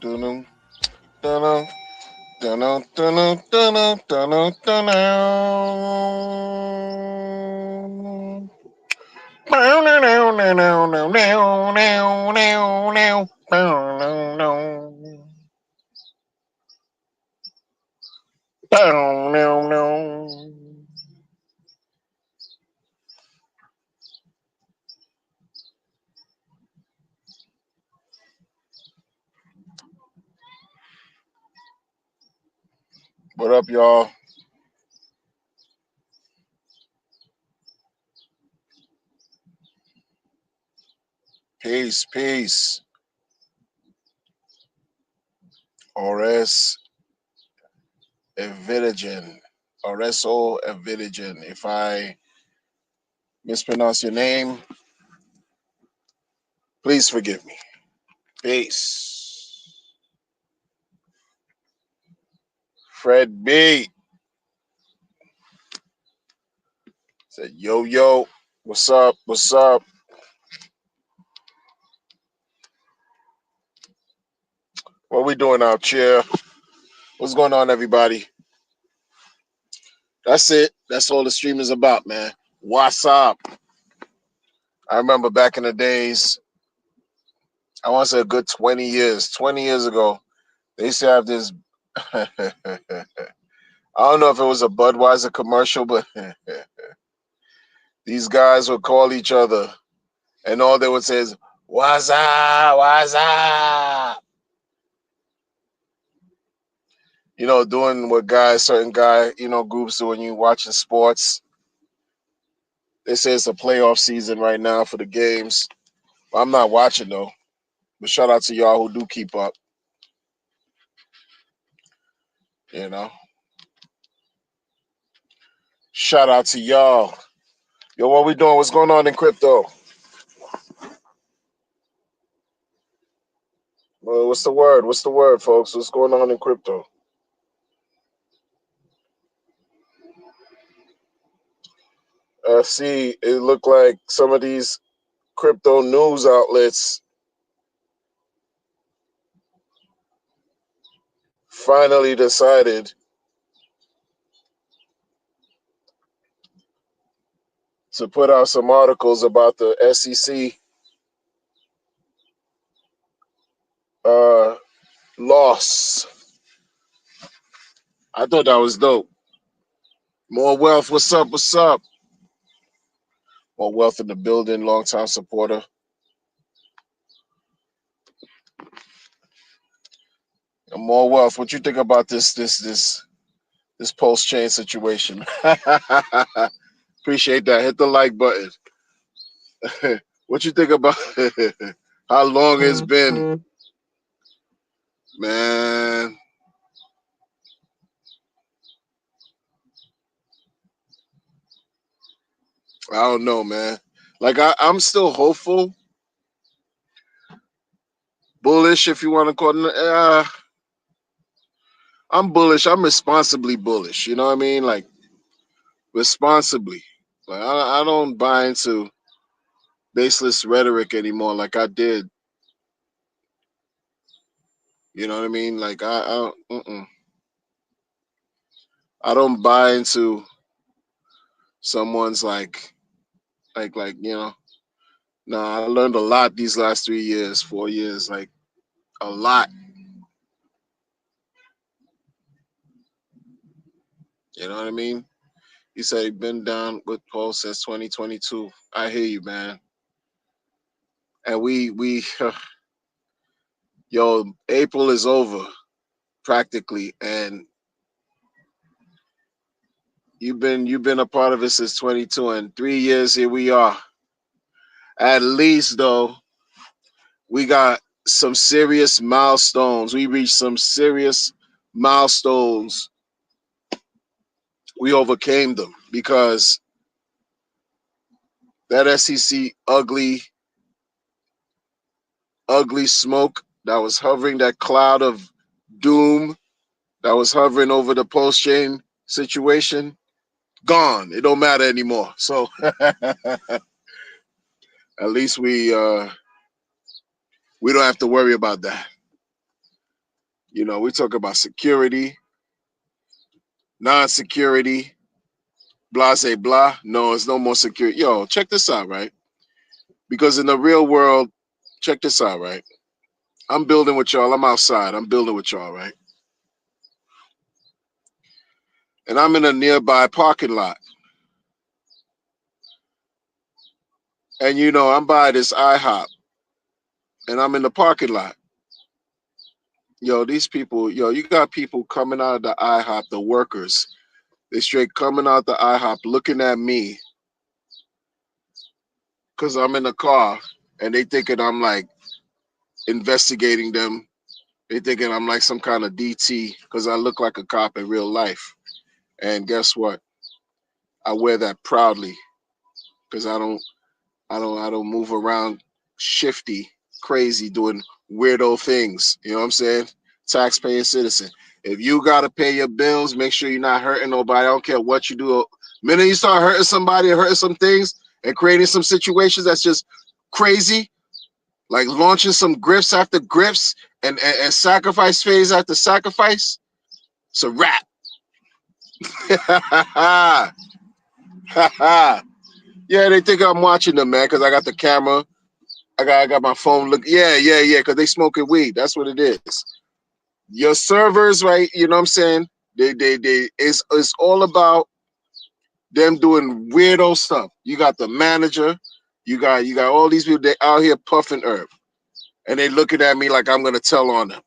Dun-dun, dun-dun, dun-dun, dun-dun, dun-dun, dun-dun, dun-dun. Bow, now, now, now, now, now, now, now, now, now. Bow, now, now. Bow, now, now. What up, y'all? Peace, peace. Ores Eviligen. Oreso Eviligen. If I mispronounce your name, please forgive me. Peace. Fred B said, yo, yo, what's up? What's up? What we doing out here? What's going on, everybody? That's it. That's all the stream is about, man. What's up? I remember back in the days, I want to say a good 20 years, 20 years ago, they used to have this. I don't know if it was a Budweiser commercial, but these guys would call each other, and all they would say is, what's up? What's up? Doing what certain guy, groups do when you watching sports. They say it's a playoff season right now for the games. I'm not watching though. But shout out to y'all who do keep up. You know, shout out to y'all. Yo, what we doing? What's going on in crypto? Well, what's the word? What's the word, folks? What's going on in crypto? See, it looked like some of these crypto news outlets finally decided to put out some articles about the SEC uh, loss. I thought that was dope. More wealth. What's up? What's up? More wealth in the building. Long time supporter. And more wealth. What you think about this post chain situation? Appreciate that. Hit the like button. What you think about how long it's been, man? I don't know, man. Like I'm still hopeful, bullish, if you want to call it. I'm bullish. I'm responsibly bullish. You know what I mean? Like responsibly. Like I don't buy into baseless rhetoric anymore, like I did. You know what I mean? Like I don't buy into someone's like. No, I learned a lot these last 3 years, 4 years, like a lot. You know what I mean? He said he been down with Paul since 2022. I hear you, man. And we yo, April is over practically, and you've been a part of it since 22, and 3 years here we are. At least though, we got some serious milestones. We reached some serious milestones. We overcame them because that SEC ugly smoke that was hovering, that cloud of doom that was hovering over the post chain situation, gone. It don't matter anymore. So at least we don't have to worry about that. You know, we talk about security, non-security, blah, say blah. No, it's no more security. Yo, check this out, right? Because in the real world, check this out, right? I'm building with y'all. I'm outside. I'm building with y'all, right? And I'm in a nearby parking lot. And you know, I'm by this IHOP and I'm in the parking lot. Yo, these people, yo, you got people coming out of the IHOP, the workers. They straight coming out the IHOP looking at me because I'm in the car and they thinking I'm like investigating them. They thinking I'm like some kind of DT because I look like a cop in real life. And guess what? I wear that proudly because I don't move around shifty, crazy, doing weirdo things. You know what I'm saying? Taxpaying citizen. If you gotta pay your bills, make sure you're not hurting nobody. I don't care what you do. Minute you start hurting somebody or hurting some things and creating some situations that's just crazy, like launching some grifts after grifts and sacrifice phase after sacrifice, it's a wrap. Yeah, they think I'm watching them, man, because I got the camera. I got my phone. Look, yeah, because they smoking weed. That's what it is. Your servers, right? You know what I'm saying? They. It's all about them doing weirdo stuff. You got the manager. You got all these people. They out here puffing herb, and they looking at me like I'm gonna tell on them.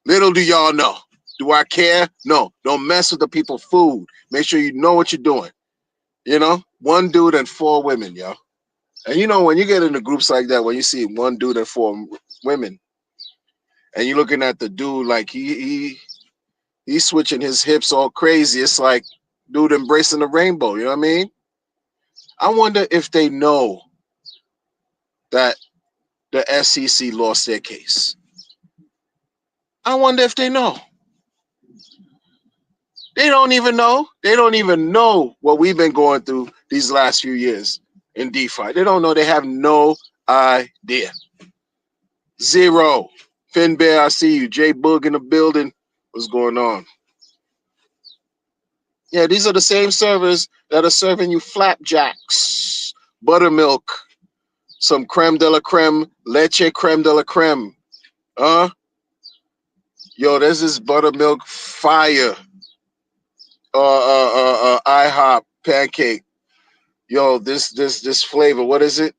Little do y'all know. Do I care? No. Don't mess with the people. Food. Make sure you know what you're doing. You know, one dude and four women, yo. And you know when you get into groups like that, when you see one dude and four women, and you're looking at the dude like he's switching his hips all crazy. It's like dude embracing the rainbow. You know what I mean? I wonder if they know that the SEC lost their case. I wonder if they know. They don't even know. They don't even know what we've been going through these last few years in DeFi. They don't know. They have no idea. Zero. Finn Bear, I see you. Jay Boog in the building. What's going on? Yeah, these are the same servers that are serving you flapjacks, buttermilk, some creme de la creme, leche creme de la creme. Huh? Yo, there's this buttermilk fire IHOP pancake. Yo, this flavor, what is it?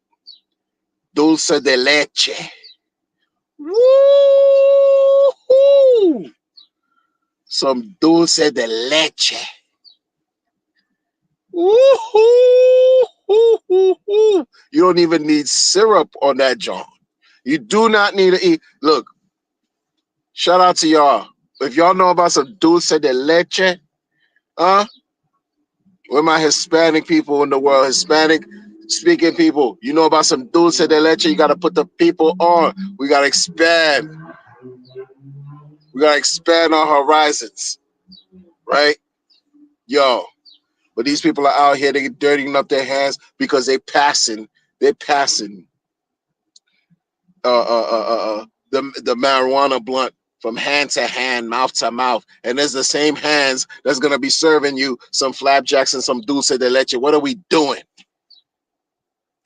Dulce de leche. Woo! Some dulce de leche. Woo-hoo! You don't even need syrup on that John. You do not need to eat. Look, shout out to y'all. If y'all know about some dulce de leche, huh? Where my Hispanic people in the world, Hispanic speaking people, you know about some dulce de leche, you got to put the people on. We got to expand. We got to expand our horizons, right? Yo, but these people are out here, they dirtying up their hands because they're passing the marijuana blunt from hand to hand, mouth to mouth, and there's the same hands that's gonna be serving you some flapjacks and some dulce de leche. What are we doing?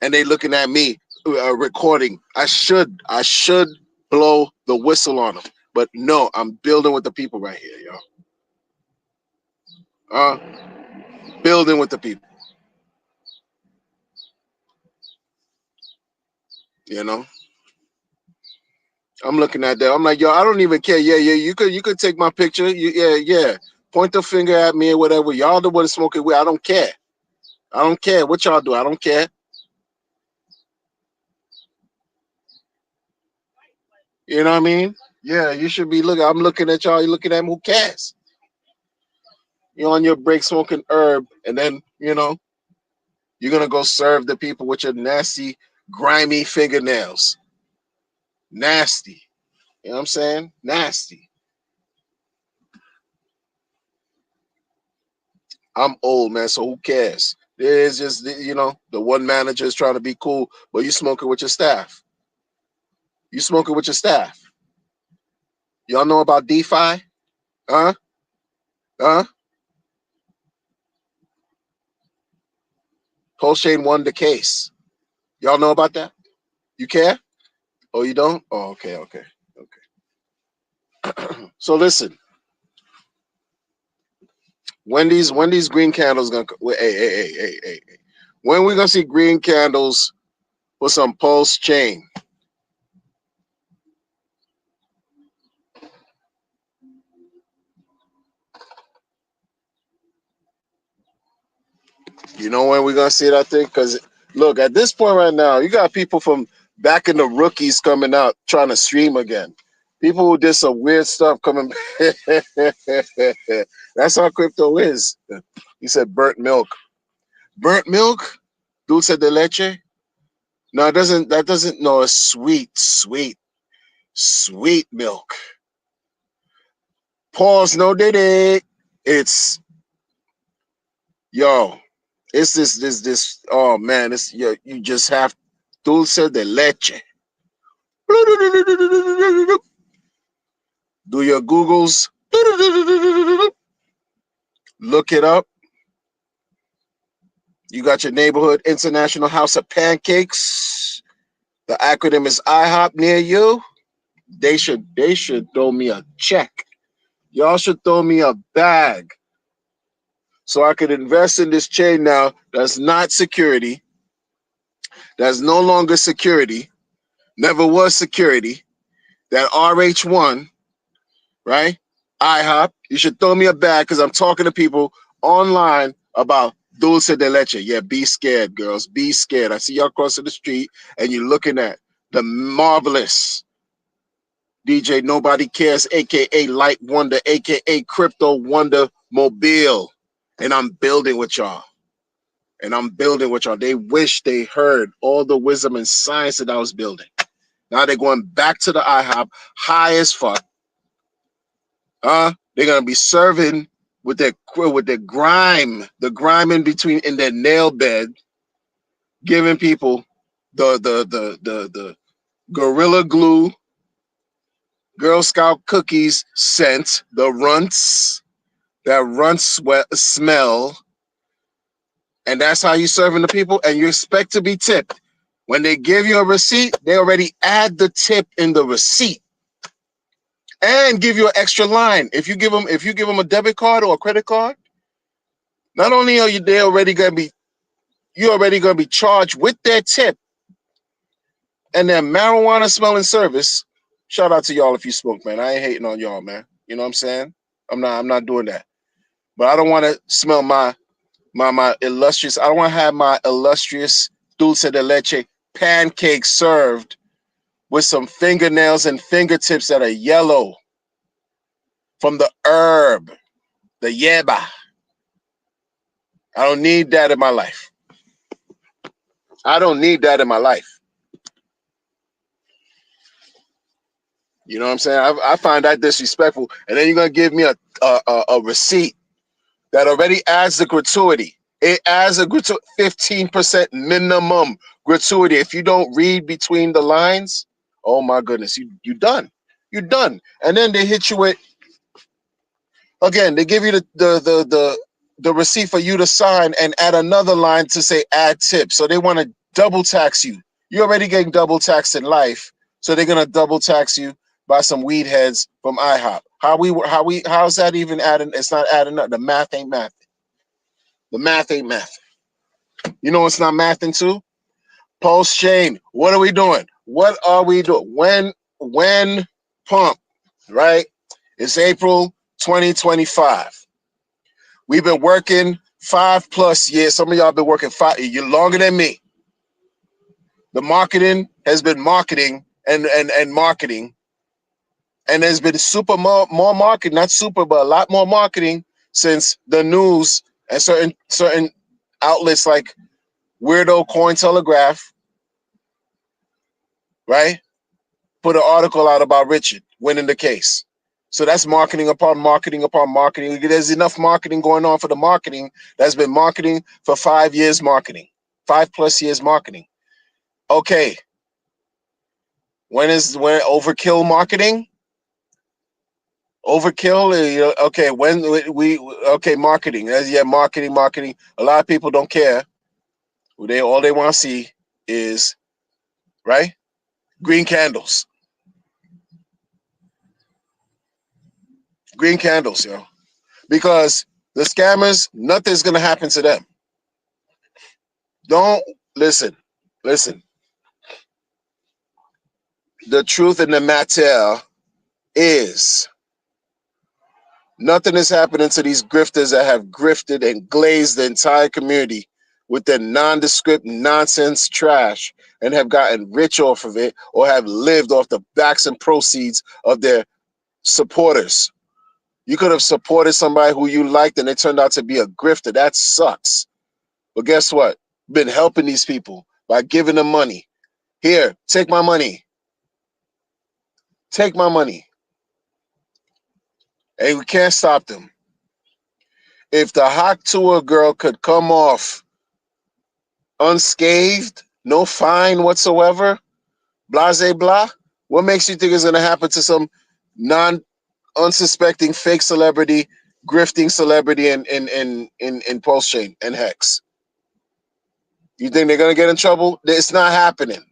And they looking at me recording. I should blow the whistle on them, but no, I'm building with the people right here, yo. Uh, Building with the people, you know. I'm looking at that. I'm like, yo, I don't even care. Yeah. You could take my picture. Yeah. Point the finger at me or whatever. Y'all the one smoking weed. I don't care. I don't care what y'all do. I don't care. You know what I mean? Yeah, you should be looking. I'm looking at y'all. You looking at me. Who cares? You're on your break smoking herb, and then you're gonna go serve the people with your nasty, grimy fingernails. Nasty. You know what I'm saying? Nasty. I'm old, man, so who cares? It's just the one manager is trying to be cool, but you smoking with your staff. You smoking with your staff. Y'all know about DeFi? Huh? Huh? Pulse Chain won the case. Y'all know about that? You care? Oh, you don't? Oh, okay, okay, okay. So listen, when these green candles gonna? Hey. When we gonna see green candles for some Pulse Chain? You know when we're gonna see that thing? Because look, at this point right now, you got people from back in the rookies coming out trying to stream again. People who did some weird stuff coming. That's how crypto is. He said burnt milk. Burnt milk? Dulce de leche? No, it doesn't. That doesn't. No, it's sweet milk. Pause. No, did it? It's yo. It's this. Oh man, it's you just have dulce de leche. Do your Googles. Look it up. You got your neighborhood International House of Pancakes. The acronym is IHOP near you. They should throw me a check. Y'all should throw me a bag so I could invest in this chain now that's not security. That's no longer security. Never was security. That RH1, right? IHOP. You should throw me a bag because I'm talking to people online about dulce de leche. Yeah, be scared, girls. Be scared. I see y'all crossing the street and you're looking at the marvelous DJ Nobody Cares, aka Light Wonder, aka Crypto Wonder Mobile. And I'm building with y'all. They wish they heard all the wisdom and science that I was building. Now they're going back to the IHOP, high as fuck. They're gonna be serving with their grime, the grime in between in their nail bed, giving people the Gorilla Glue, Girl Scout cookies scent, the runts, that runt smell, and that's how you serving the people, and you expect to be tipped. When they give you a receipt, they already add the tip in the receipt and give you an extra line. If you give them a debit card or a credit card, not only are you you're already gonna be charged with their tip and their marijuana smelling service. Shout out to y'all if you smoke, man. I ain't hating on y'all, man. You know what I'm saying? I'm not doing that. But I don't want to smell my illustrious. I don't want to have my illustrious dulce de leche pancake served with some fingernails and fingertips that are yellow from the herb, the yerba. I don't need that in my life. I don't need that in my life. You know what I'm saying? I find that disrespectful. And then you're gonna give me a receipt that already adds the gratuity. It adds a 15% minimum gratuity. If you don't read between the lines, oh my goodness, you done. You're done. And then they hit you with again, they give you the receipt for you to sign and add another line to say add tip. So they want to double tax you. You're already getting double taxed in life, so they're gonna double tax you by some weed heads from IHOP. How's that even adding? It's not adding up. The math ain't math. The math ain't math. You know what's not mathing too? Pulse chain. What are we doing? What are we doing? When pump, right? It's April 2025. We've been working 5+ years. Some of y'all been working 5 years longer than me. The marketing has been marketing and marketing. And there's been more marketing, not super, but a lot more marketing since the news and certain outlets like Weirdo Cointelegraph, right? Put an article out about Richard winning the case. So that's marketing upon marketing upon marketing. There's enough marketing going on for the marketing that's been marketing for 5 years marketing, 5+ years marketing. Okay. When overkill marketing? Overkill. Okay, when we okay, marketing. Yeah, marketing. A lot of people don't care. They all they want to see is right green candles, green candles, because the scammers, nothing's gonna happen to them. Don't listen, listen. The truth in the matter is nothing is happening to these grifters that have grifted and glazed the entire community with their nondescript nonsense trash and have gotten rich off of it or have lived off the backs and proceeds of their supporters. You could have supported somebody who you liked and they turned out to be a grifter. That sucks. But guess what? Been helping these people by giving them money. Here, take my money. Take my money. And we can't stop them. If the Hawk Tour girl could come off unscathed, no fine whatsoever, blase blah, what makes you think is going to happen to some unsuspecting fake celebrity, grifting celebrity in Pulse Chain and Hex? You think they're going to get in trouble? It's not happening.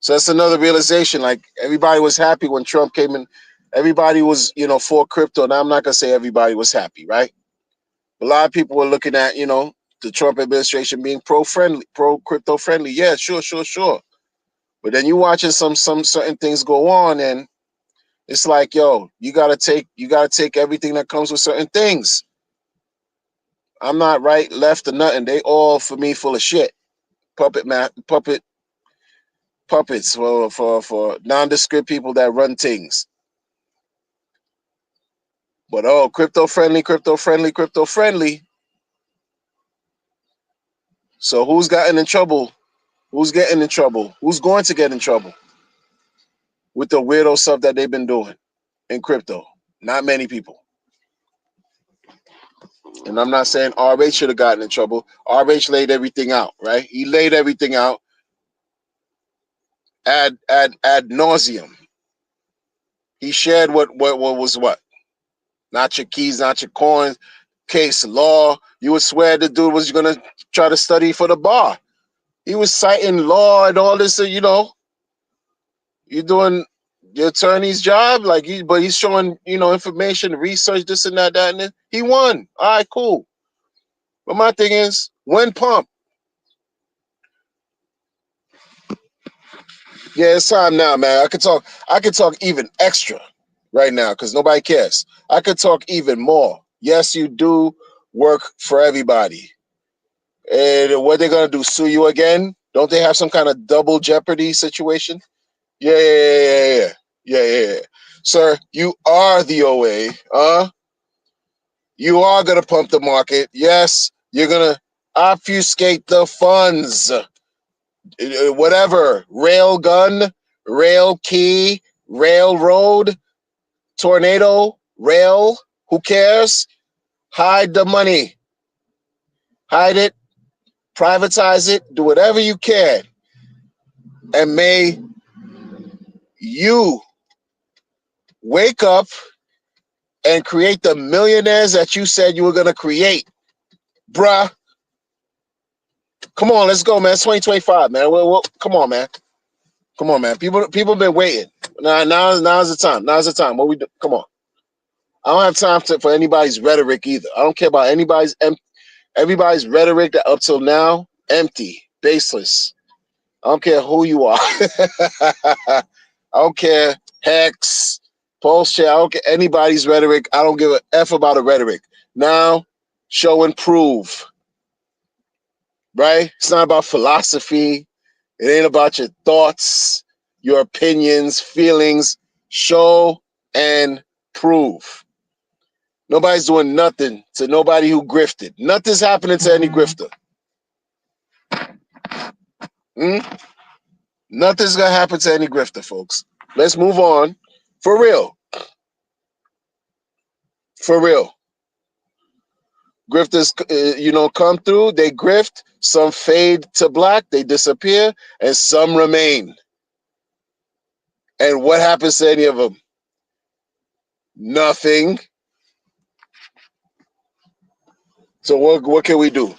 So that's another realization. Like, everybody was happy when Trump came in. Everybody was, for crypto. Now, I'm not going to say everybody was happy, right? A lot of people were looking at, the Trump administration being pro-friendly, pro-crypto friendly. Yeah, sure. But then you watching some certain things go on, and it's like, yo, you gotta take everything that comes with certain things. I'm not right, left, or nothing. They all, for me, full of shit. Puppets for nondescript people that run things. But crypto friendly. So who's gotten in trouble? Who's getting in trouble? Who's going to get in trouble with the weirdo stuff that they've been doing in crypto? Not many people. And I'm not saying RH should have gotten in trouble. RH laid everything out, right? He laid everything out ad nauseum. He shared what was what. Not your keys, not your coins, case law. You would swear the dude was gonna try to study for the bar. He was citing law and all this, you're doing the attorney's job, but he's showing, information, research, this and that, and that. He won. All right, cool. But my thing is, when pump, yeah, it's time now, man. I could talk even extra right now because nobody cares. I could talk even more. Yes, you do work for everybody. And what they're gonna do? Sue you again? Don't they have some kind of double jeopardy situation? Yeah. Sir, you are the OA. You are gonna pump the market. Yes, you're gonna obfuscate the funds. Whatever. Rail gun, rail key, railroad, tornado, rail. Who cares? Hide the money. Hide it. Privatize it. Do whatever you can. And may you wake up and create the millionaires that you said you were going to create. Bruh. Come on, let's go, man. It's 2025, man. Come on, man. Come on, man. People been waiting. Now's the time. Now's the time. What we do? Come on. I don't have time for anybody's rhetoric either. I don't care about everybody's rhetoric that up till now, empty, baseless. I don't care who you are. I don't care Hex, Pulse Chain. I don't care anybody's rhetoric. I don't give a F about a rhetoric. Now, show and prove. Right? It's not about philosophy. It ain't about your thoughts, your opinions, feelings. Show and prove. Nobody's doing nothing to nobody who grifted. Nothing's happening to any grifter. Nothing's gonna happen to any grifter, folks. Let's move on. For real. For real. Grifters, come through, they grift, some fade to black, they disappear, and some remain. And what happens to any of them? Nothing. So what can we do?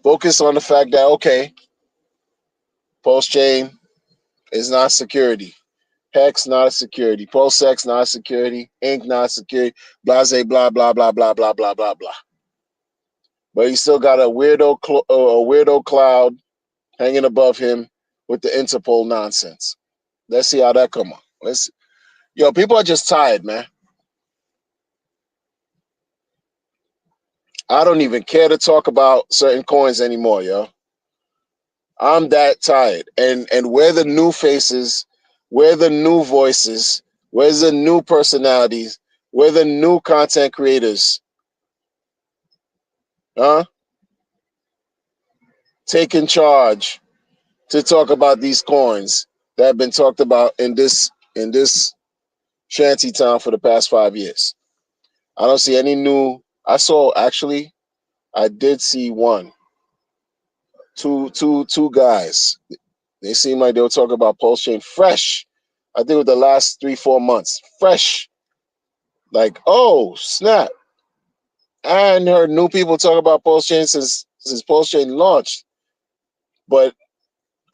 Focus on the fact that, okay, Pulse Chain is not security. Hex not a security. PulseX not a security. Inc not a security. Blase blah blah blah blah blah blah blah blah. But he still got a weirdo cloud hanging above him with the Interpol nonsense. Let's see how that come on. Yo, people are just tired, man. I don't even care to talk about certain coins anymore, yo. I'm that tired. And where the new faces, where the new voices, where's the new personalities, where the new content creators, huh? Taking charge to talk about these coins that have been talked about in this shanty town for the past 5 years. I don't see any new. I did see two guys. They seem like they were talking about Pulse Chain fresh. I think with the last 3-4 months, fresh. Like, oh snap! I hadn't heard new people talk about Pulse Chain since Pulse Chain launched, but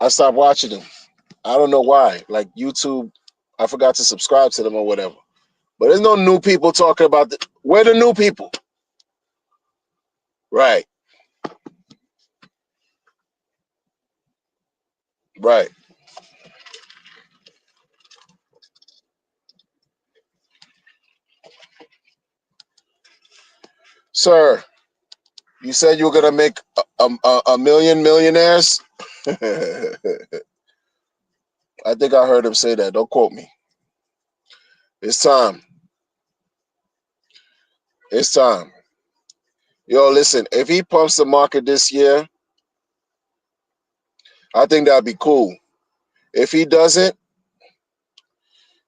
I stopped watching them. I don't know why. Like YouTube, I forgot to subscribe to them or whatever. But there's no new people talking about where the new people. Right. Right. Sir, you said you were gonna make a million millionaires. I think I heard him say that. Don't quote me. It's time. It's time. Yo, listen, if he pumps the market this year, I think that'd be cool. If he doesn't,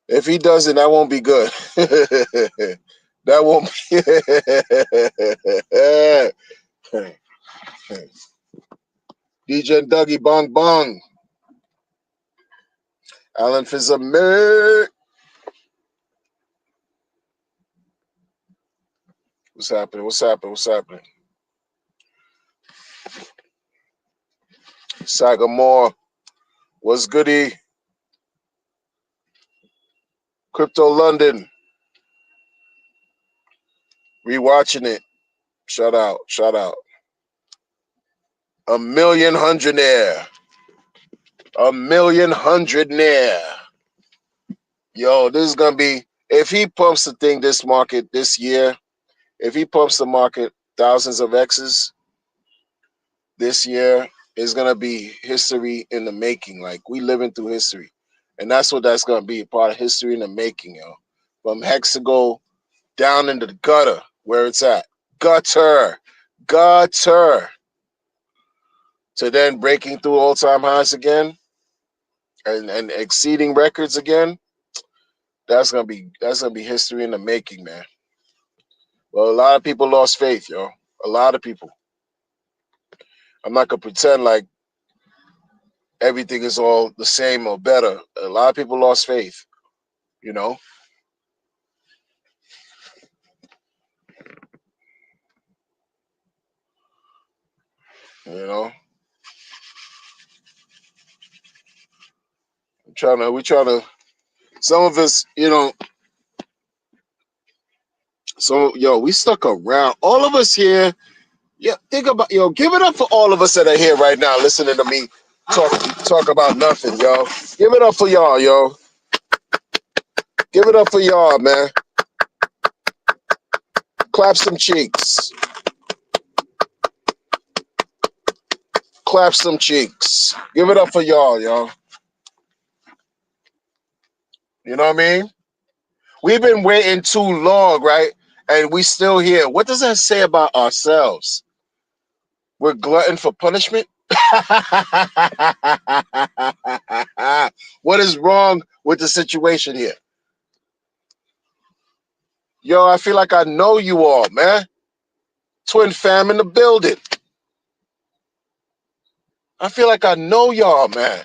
that won't be good. That won't be DJ and Dougie Bong Bong. Alan Fizame. What's happening? What's happening? What's happening? Sagamore. What's goody? Crypto London. Rewatching it. Shout out. Shout out. A million hundredaire. A million hundredaire. Yo, this is gonna be, if he pumps the thing this market this year, if he pumps the market thousands of X's this year, it's gonna be history in the making. Like, we living through history. And that's what that's gonna be, part of history in the making, yo. From Hexago down into the gutter where it's at. Gutter. Gutter. To then breaking through all-time highs again and exceeding records again. That's gonna be history in the making, man. Well, a lot of people lost faith, yo. A lot of people. I'm not gonna pretend like everything is all the same or better. A lot of people lost faith, you know. You know. We trying to some of us, you know, so yo, we stuck around. All of us here, yeah, think about, yo, give it up for all of us that are here right now listening to me talk about nothing, yo. Give it up for y'all, yo. Give it up for y'all, man. Clap some cheeks. Clap some cheeks. Give it up for y'all, yo. You know what I mean? We've been waiting too long, right? And we still here. What does that say about ourselves? We're glutton for punishment? What is wrong with the situation here? Yo, I feel like I know you all, man. Twin fam in the building. I feel like I know y'all, man.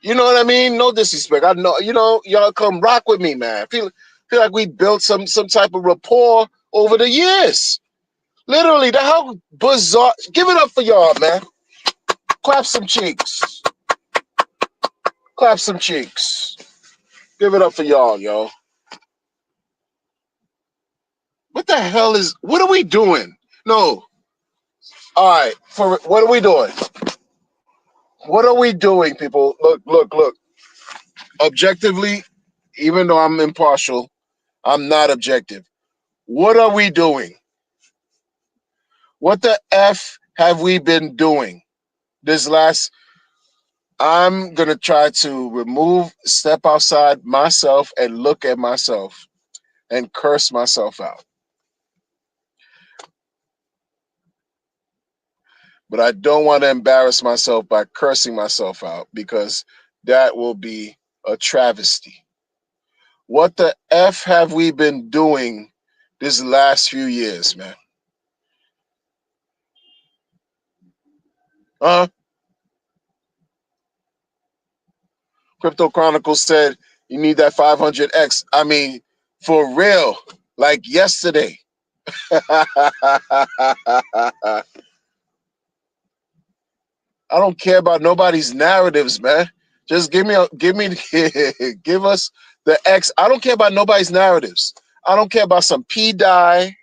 You know what I mean? No disrespect. I know, y'all come rock with me, man. Feel like we built some type of rapport over the years. Literally, how bizarre. Give it up for y'all, man. Clap some cheeks. Clap some cheeks. Give it up for y'all, yo. What are we doing? No. All right. What are we doing? What are we doing, people? Look. Objectively, even though I'm impartial, I'm not objective. What are we doing? What the F have we been doing this last? I'm going to try to step outside myself and look at myself and curse myself out. But I don't want to embarrass myself by cursing myself out because that will be a travesty. What the F have we been doing this last few years, man? Crypto Chronicles said you need that 500x. I mean, for real, like yesterday. I don't care about nobody's narratives, man. Just give us the X. I don't care about nobody's narratives. I don't care about some P die.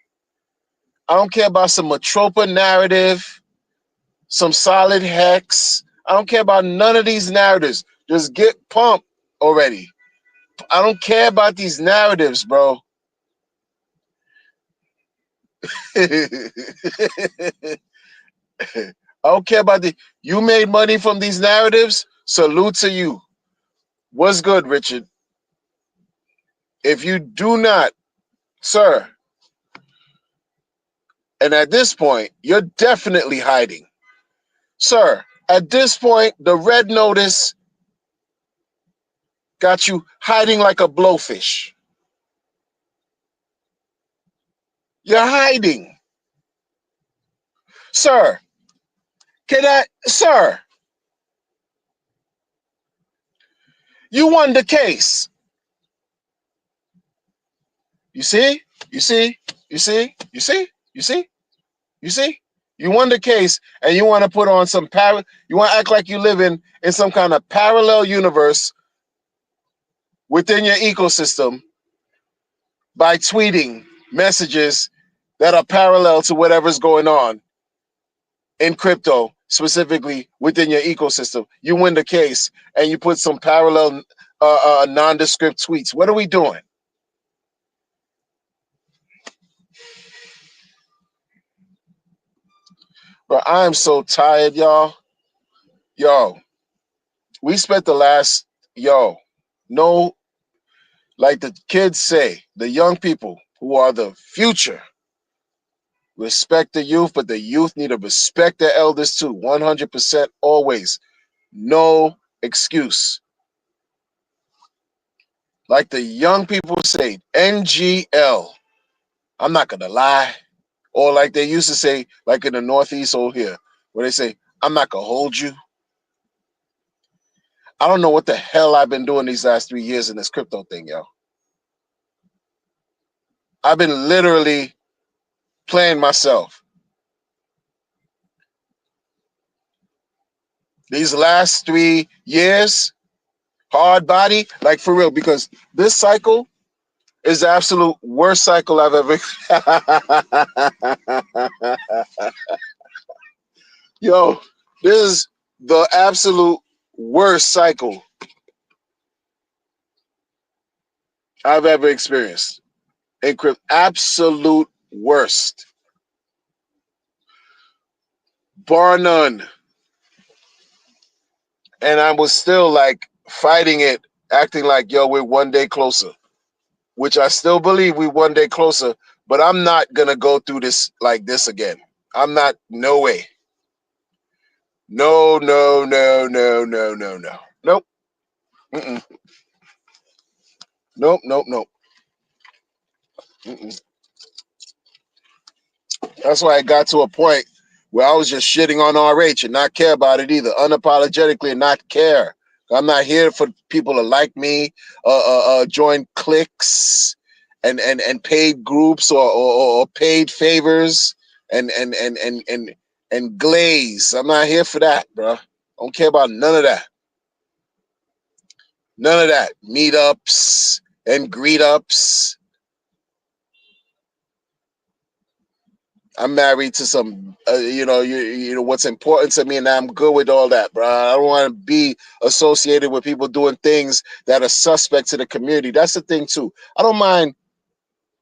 I don't care about some Matropa narrative, some solid hex. I don't care about none of these narratives. Just get pumped already. I don't care about these narratives, bro. I don't care about you made money from these narratives. Salute to you. What's good, Richard? If you do not, sir, and at this point, you're definitely hiding. Sir, at this point, the red notice got you hiding like a blowfish. You're hiding. Sir, sir, you won the case. You see? You see? You see? You see? You see? You see? You won the case and you want to put on some you want to act like you live in some kind of parallel universe within your ecosystem by tweeting messages that are parallel to whatever's going on in crypto, specifically within your ecosystem. You win the case and you put some parallel nondescript tweets. What are we doing? But I am so tired, y'all. Yo, we spent the last, no, like the kids say, the young people who are the future, respect the youth, but the youth need to respect their elders too. 100% always. No excuse. Like the young people say, NGL. I'm not going to lie. Or like they used to say, like in the Northeast over here, where they say, I'm not going to hold you. I don't know what the hell I've been doing these last 3 years in this crypto thing, yo. I've been literally playing myself. These last 3 years, hard body, like for real, because this cycle is the absolute worst cycle I've ever. Yo, this is the absolute worst cycle I've ever experienced. Absolute worst. Bar none. And I was still like fighting it, acting like, yo, we're one day closer, which I still believe we one day closer, but I'm not going to go through this like this again. I'm not, no way. No. Nope. Mm-mm. Nope. Mm-mm. That's why I got to a point where I was just shitting on RH and not care about it either, unapologetically and not care. I'm not here for people to like me, join cliques and paid groups or paid favors and glaze. I'm not here for that, bro. I don't care about none of that. None of that. Meetups and greet ups. I'm married to some, you know what's important to me, and I'm good with all that, bro. I don't want to be associated with people doing things that are suspect to the community. That's the thing too. I don't mind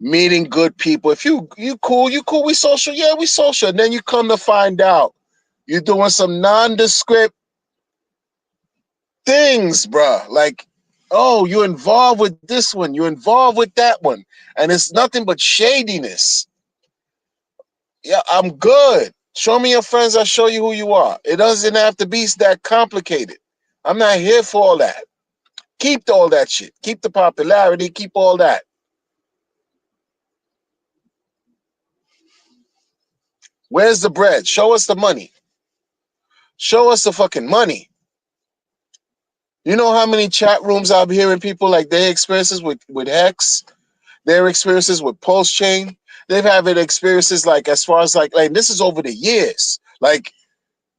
meeting good people. If you cool, you cool. We social, yeah, we social. And then you come to find out you're doing some nondescript things, bro. Like, oh, you're involved with this one, you're involved with that one, and it's nothing but shadiness. Yeah, I'm good. Show me your friends, I'll show you who you are. It doesn't have to be that complicated. I'm not here for all that. Keep all that shit. Keep the popularity, keep all that. Where's the bread? Show us the money. Show us the fucking money. You know how many chat rooms I'm hearing people like their experiences with Hex, their experiences with Pulse Chain. They've had experiences like as far as like this is over the years. Like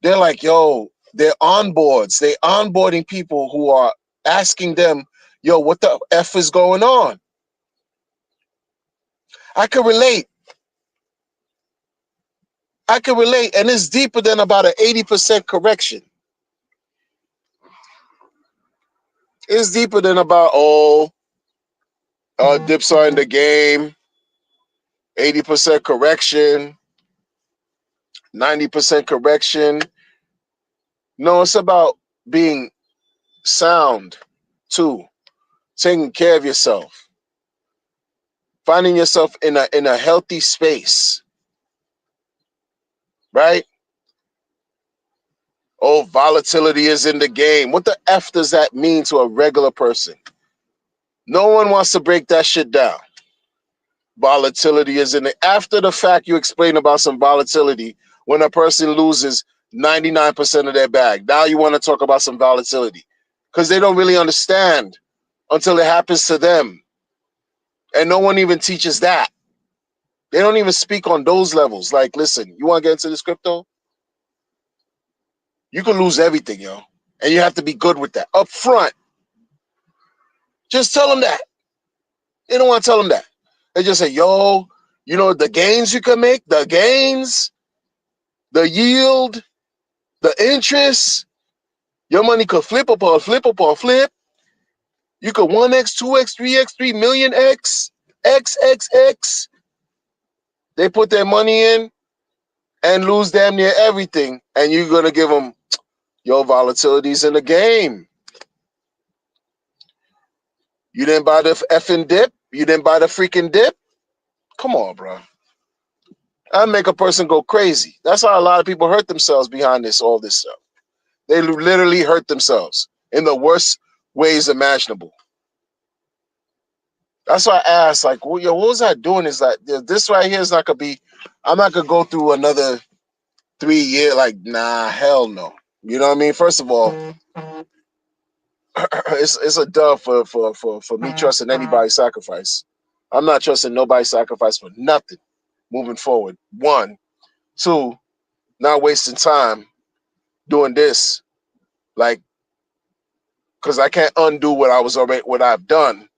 they're like, yo, they're onboards. They onboarding people who are asking them, yo, what the F is going on? I can relate. I can relate. And it's deeper than about an 80% correction. It's deeper than about, dips are in the game, 80% correction, 90% correction. No, it's about being sound too, taking care of yourself, finding yourself in a healthy space, right? Oh, volatility is in the game. What the F does that mean to a regular person? No one wants to break that shit down. Volatility is in it. After the fact, you explain about some volatility when a person loses 99% of their bag. Now you want to talk about some volatility because they don't really understand until it happens to them. And no one even teaches that. They don't even speak on those levels. Like, listen, you want to get into this crypto? You can lose everything, yo. And you have to be good with that. Up front. Just tell them that. They don't want to tell them that. They just say, yo, you know, the gains you can make, the gains, the yield, the interest, your money could flip upon flip upon flip. You could 1x, 2x, 3x, 3 million X, X, X, X. They put their money in and lose damn near everything. And you're going to give them, yo, volatility's in the game. You didn't buy the effing dip? You didn't buy the freaking dip? Come on, bro. That make a person go crazy. That's how a lot of people hurt themselves behind all this stuff. They literally hurt themselves in the worst ways imaginable. That's why I asked, like, well, yo, what was I doing? Is that this right here is not gonna be? I'm not gonna go through another 3 year. Like, nah, hell no. You know what I mean? First of all, it's a dub for me trusting anybody's sacrifice. I'm not trusting nobody's sacrifice for nothing moving forward. One, two, not wasting time doing this, like, because I can't undo what I've done.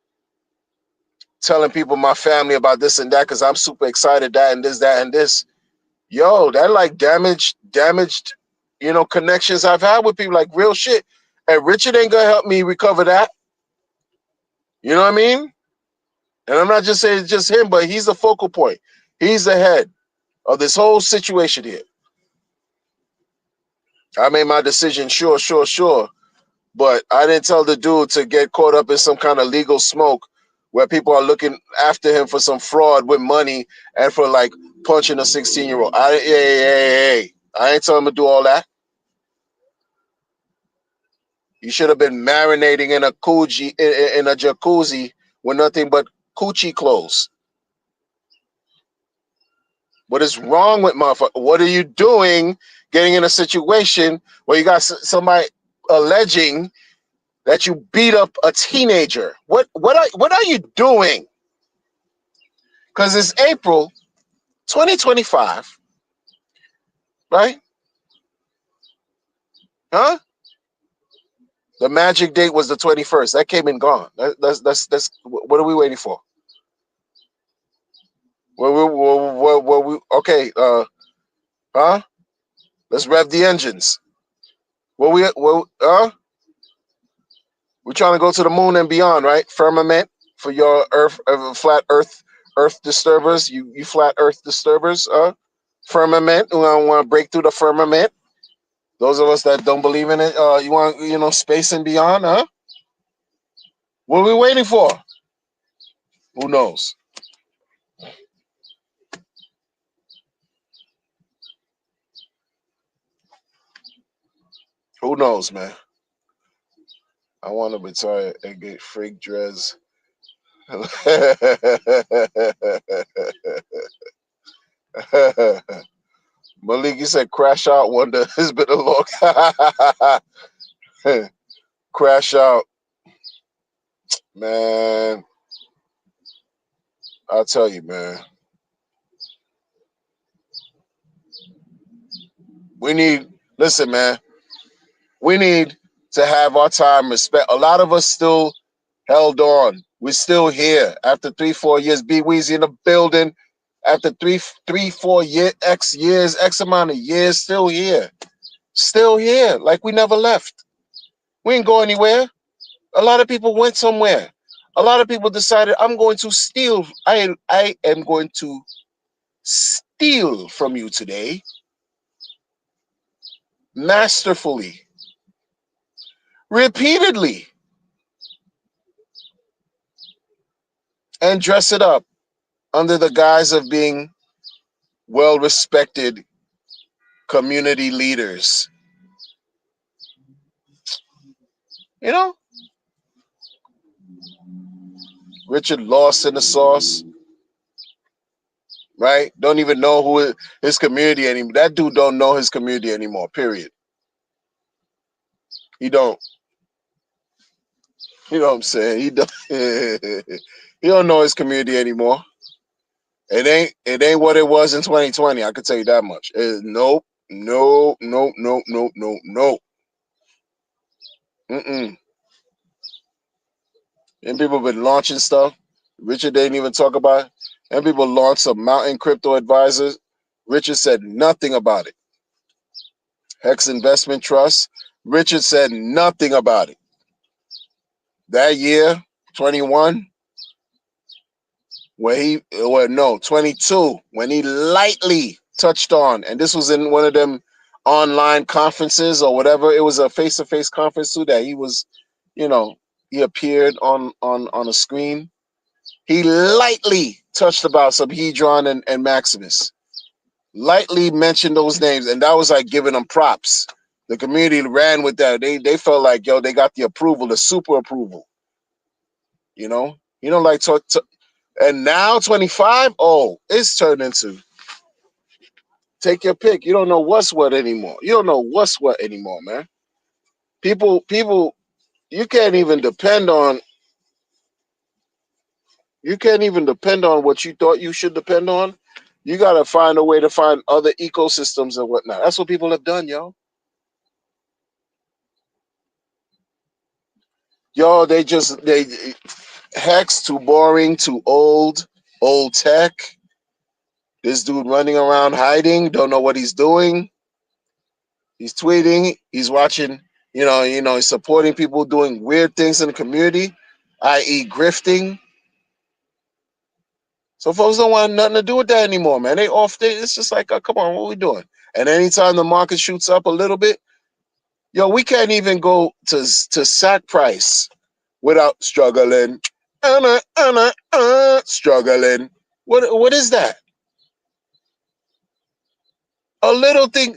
Telling people, my family, about this and that because I'm super excited, that and this, that and this. Yo, that like damaged, connections I've had with people, like real shit. And Richard ain't gonna help me recover that. You know what I mean? And I'm not just saying it's just him, but he's the focal point. He's the head of this whole situation here. I made my decision, sure. But I didn't tell the dude to get caught up in some kind of legal smoke where people are looking after him for some fraud with money and for like punching a 16-year-old. Hey. I ain't telling him to do all that. You should have been marinating in a jacuzzi with nothing but coochie clothes. What is wrong with motherfucker? What are you doing getting in a situation where you got somebody alleging that you beat up a teenager. What are you doing? Because it's April 2025, right? Huh? The magic date was the 21st. That came and gone. That's what are we waiting for? Okay, huh? Let's rev the engines. We're trying to go to the moon and beyond, right? Firmament for your Earth, flat Earth disturbers. You flat Earth disturbers. Firmament. We want to break through the firmament. Those of us that don't believe in it, you want space and beyond, huh? What are we waiting for? Who knows? Who knows, man? I want to retire and get freak dreads. Malik, you said crash out wonder. It's been a long crash out, man. I'll tell you, man. We need listen, man. We need to have our time respect. A lot of us still held on. We're still here after 3-4 years. B Weezy in the building after 3-4 years, X amount of years, still here. Still here. Like we never left. We ain't go anywhere. A lot of people went somewhere. A lot of people decided I'm going to steal. I am going to steal from you today. Masterfully. Repeatedly. And dress it up under the guise of being well respected community leaders. You know, Richard lost in the sauce, right? Don't even know who his community anymore. That dude don't know his community anymore. Period. He don't. You know what I'm saying? He don't. He don't know his community anymore. It ain't what it was in 2020. I could tell you that much. Nope. No. No. No. No. No. No. Mm-mm. And people been launching stuff. Richard didn't even talk about it. And people launched some mountain crypto advisors. Richard said nothing about it. Hex Investment Trust. Richard said nothing about it. That year, 21, 22, when he lightly touched on, and this was in one of them online conferences or whatever. It was a face-to-face conference too that he was, he appeared on a screen. He lightly touched about Subhedron and Maximus. Lightly mentioned those names, and that was like giving them props. The community ran with that. They felt like, yo, they got the approval, the super approval. You don't like talk. And now 25, oh, it's turned into take your pick. You don't know what's what anymore. You don't know what's what anymore, man. People, you can't even depend on. You can't even depend on what you thought you should depend on. You gotta find a way to find other ecosystems and whatnot. That's what people have done, yo. Yo, they Hex too boring, too old tech. This dude running around hiding, don't know what he's doing. He's tweeting, he's watching, he's supporting people doing weird things in the community, i.e., grifting. So folks don't want nothing to do with that anymore, man. They off. It's just like, come on, what are we doing? And anytime the market shoots up a little bit, yo, we can't even go to sack price without struggling. Struggling. What is that? A little thing.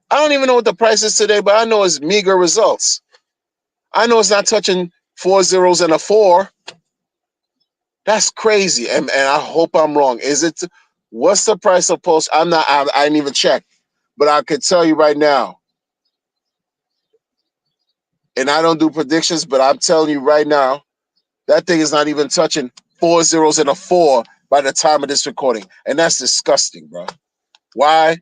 I don't even know what the price is today, but I know it's meager results. I know it's not touching 4 zeros and a 4. That's crazy. And I hope I'm wrong. What's the price of Pulse? I didn't even check, but I could tell you right now, And I don't do predictions, but I'm telling you right now, that thing is not even touching 4 zeros and a 4 by the time of this recording. And that's disgusting, bro. Why?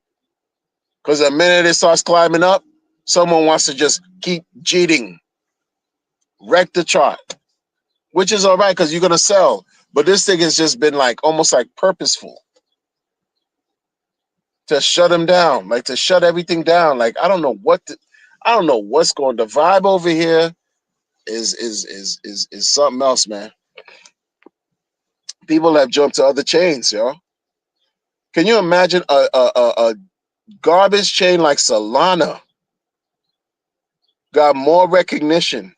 Because the minute it starts climbing up, someone wants to just keep cheating, wreck the chart, which is all right because you're going to sell. But this thing has just been like almost like purposeful to shut them down, like to shut everything down. Like, I don't know what's going. The vibe over here is something else, man. People have jumped to other chains, yo. Can you imagine a garbage chain like Solana got more recognition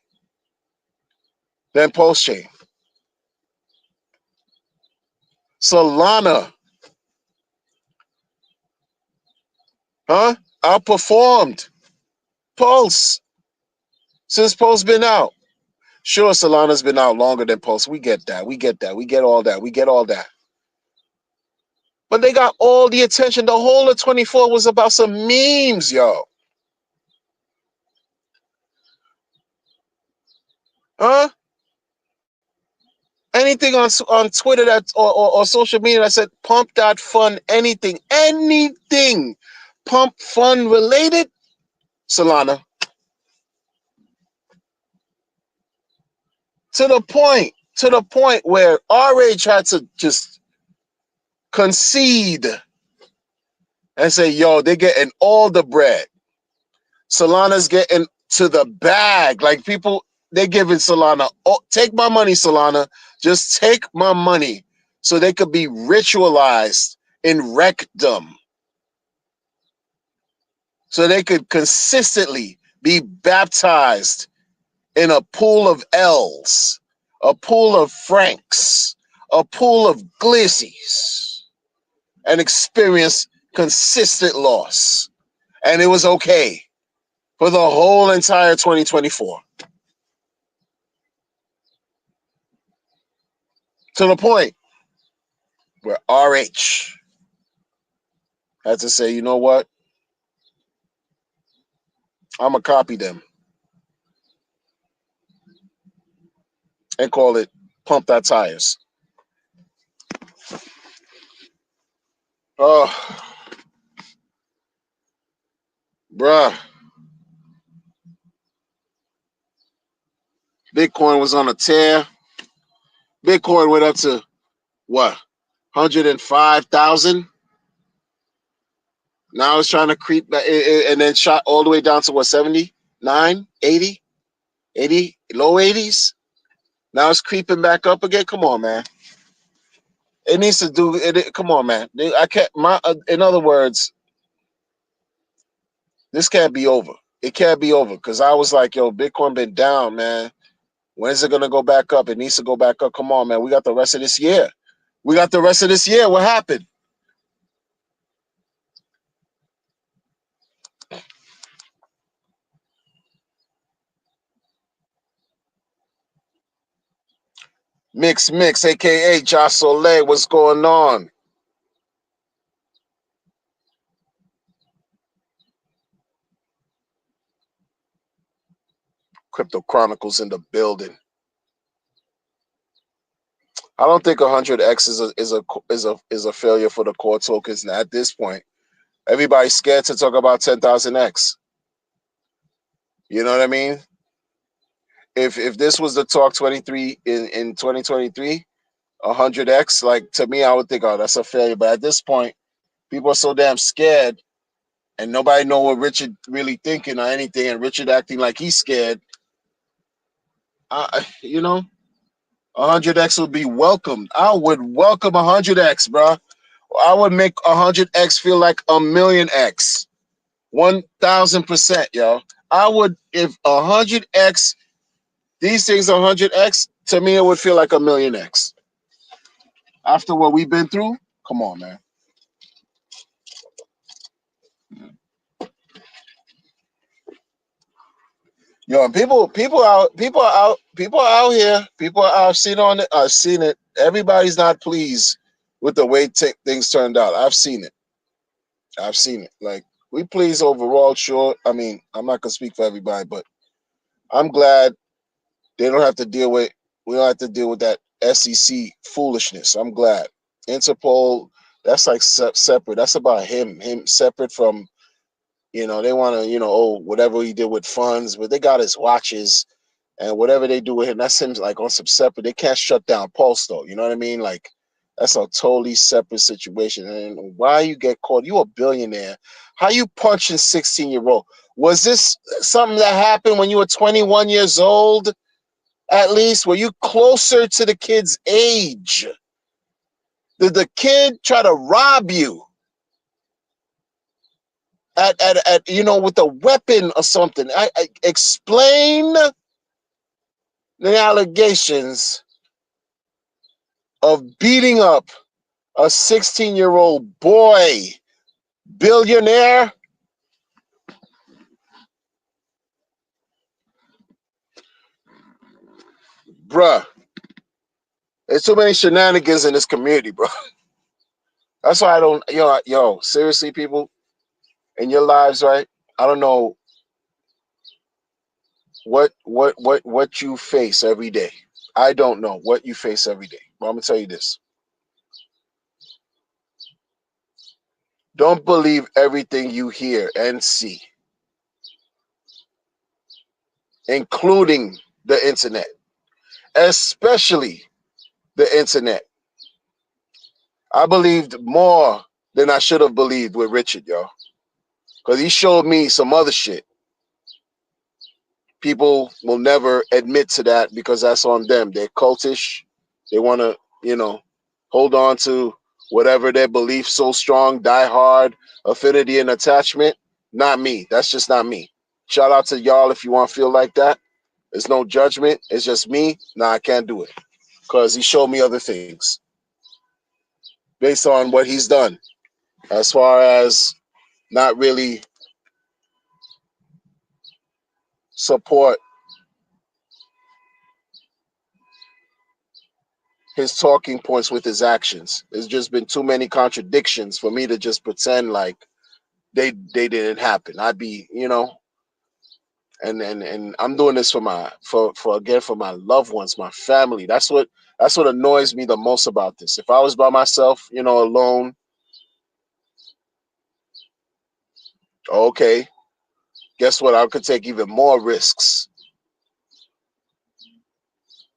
than Pulse Chain? Solana, outperformed Pulse since Pulse been out. Sure, Solana's been out longer than Pulse. We get that. We get that. We get all that. We get all that. But they got all the attention. The whole of 24 was about some memes, yo. Huh? Anything on Twitter that or social media that said pump that fun, anything pump fun related, Solana. To the point where RH had to just concede and say, yo, they're getting all the bread. Solana's getting to the bag. Like people, they're giving Solana, oh, take my money, Solana. Just take my money so they could be ritualized in wreckdom. So they could consistently be baptized in a pool of L's, a pool of Franks, a pool of Glizzies, and experience consistent loss. And it was okay for the whole entire 2024. To the point where RH had to say, you know what? I'm going to copy them and call it Pump That Tires. Oh, bruh. Bitcoin was on a tear. Bitcoin went up to what? 105,000. Now it's trying to creep back and then shot all the way down to what, 79, 80, 80, low 80s. Now it's creeping back up again. Come on, man. It needs to do it. Come on, man. I can't. In other words, this can't be over. It can't be over because I was like, yo, Bitcoin been down, man. When is it gonna go back up? It needs to go back up. Come on, man. We got the rest of this year. What happened? Mix, aka Josh Soleil. What's going on? Crypto Chronicles in the building. I don't think 100x is a failure for the core tokens at this point. Everybody's scared to talk about 10,000x. You know what I mean? If this was the talk 23 in 2023, 100x, like to me, I would think, oh, that's a failure. But at this point, people are so damn scared, and nobody know what Richard really thinking or anything, and Richard acting like he's scared. 100x would be welcomed. I would welcome 100x, bro. I would make 100x feel like a million x, 1,000%, yo. I would if 100x. These things are 100x. To me, it would feel like a million x. After what we've been through, come on, man. Yo, people are out here. People are out. I've seen it. Everybody's not pleased with the way things turned out. I've seen it. Like we pleased overall, sure. I mean, I'm not gonna speak for everybody, but I'm glad they don't have to deal with. We don't have to deal with that SEC foolishness. I'm glad. Interpol. That's like separate. That's about him. Him separate from. They want to. Oh, whatever he did with funds, but they got his watches and whatever they do with him. That seems like on some separate. They can't shut down Pulse though. You know what I mean? Like that's a totally separate situation. And why you get caught? You a billionaire. How you punching 16-year-old? Was this something that happened when you were 21 years old? At least were you closer to the kid's age? Did the kid try to rob you at with a weapon or something? I explain the allegations of beating up a 16-year-old boy, billionaire. Bruh, there's too many shenanigans in this community, bro. That's why I don't, seriously, people, in your lives, right? I don't know what you face every day. I don't know what you face every day. But I'm gonna tell you this. Don't believe everything you hear and see, including the internet, especially the internet. I believed more than I should have believed with Richard, y'all. Because he showed me some other shit. People will never admit to that because that's on them. They're cultish. They want to, hold on to whatever their belief so strong, die hard, affinity and attachment. Not me. That's just not me. Shout out to y'all if you want to feel like that. There's no judgment. It's just me. Nah, I can't do it. Because he showed me other things based on what he's done as far as not really support his talking points with his actions. There's just been too many contradictions for me to just pretend like they didn't happen. I'd be, and I'm doing this for for my loved ones, my family. That's what annoys me the most about this. If I was by myself, alone, okay, guess what? I could take even more risks,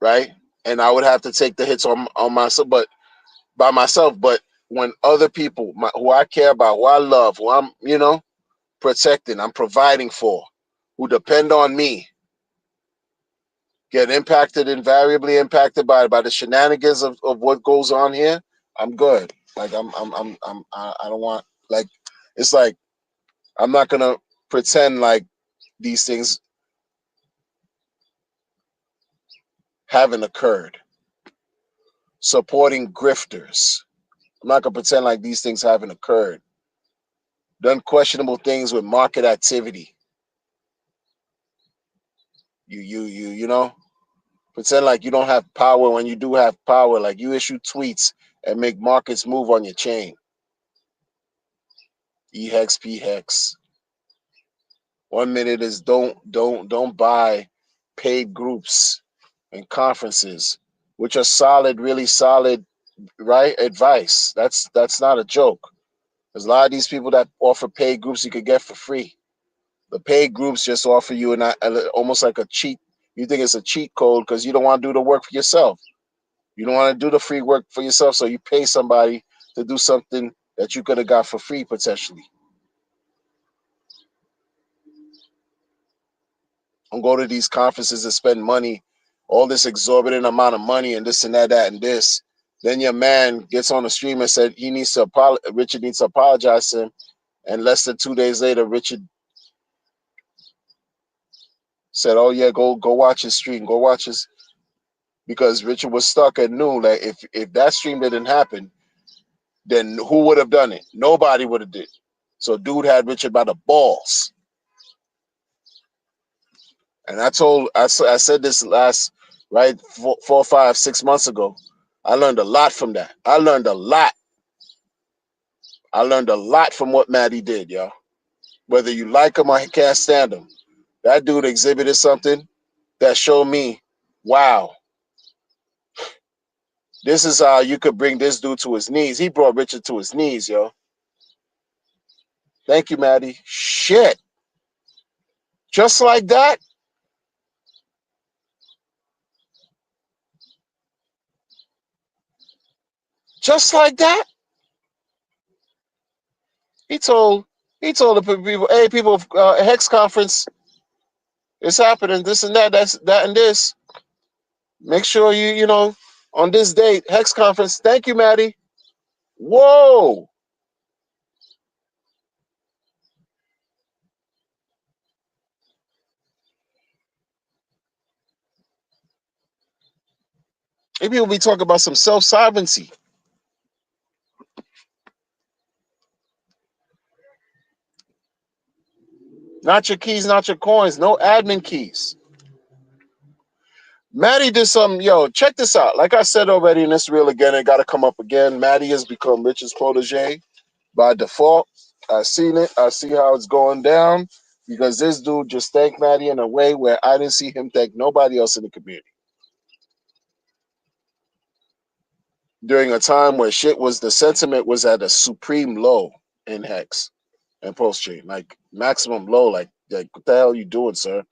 right? And I would have to take the hits on myself, but by myself. But when other people, who I care about, who I love, who I'm, protecting, I'm providing for, who depend on me, get impacted, invariably impacted by the shenanigans of what goes on here, I'm good. Like I don't want, like, it's like I'm not gonna pretend like these things haven't occurred. Supporting grifters. I'm not gonna pretend like these things haven't occurred. Done questionable things with market activity. You pretend like you don't have power when you do have power. Like you issue tweets and make markets move on your chain. E-hex, P-hex. 1 minute is don't buy paid groups and conferences, which are solid, really solid, right? Advice. That's not a joke. There's a lot of these people that offer paid groups you could get for free. The paid groups just offer you almost like a cheat. You think it's a cheat code because you don't want to do the work for yourself. You don't want to do the free work for yourself, so you pay somebody to do something that you could have got for free potentially. Don't go to these conferences and spend money, all this exorbitant amount of money and this and that and this. Then your man gets on the stream and said Richard needs to apologize to him. And less than 2 days later, Richard said, "Oh yeah, go watch his stream. Go watch his," because Richard was stuck and knew that if that stream didn't happen, then who would have done it? Nobody would have did. So dude had Richard by the balls. And I said this last, right, 4, 5, 6 months ago. I learned a lot from that. I learned a lot from what Maddie did, y'all. Whether you like him or can't stand him, that dude exhibited something that show me, wow, this is how you could bring this dude to his knees. He brought Richard to his knees, yo. Thank you, Maddie. Shit. Just like that. Just like that. He told he told the people, hey, people, Hex conference, it's happening. This and that. That's that and this. Make sure you know on this date, Hex conference. Thank you, Maddie. Whoa. Maybe we'll be talking about some self sovereignty. Not your keys, not your coins. No admin keys. Maddie did something. Yo, check this out. Like I said already, and this reel again, it got to come up again. Maddie has become Richard's protege by default. I seen it. I see how it's going down because this dude just thanked Maddie in a way where I didn't see him thank nobody else in the community. During a time where shit was, the sentiment was at a supreme low in Hex and Post Chain, like maximum low. Like what the hell are you doing, sir?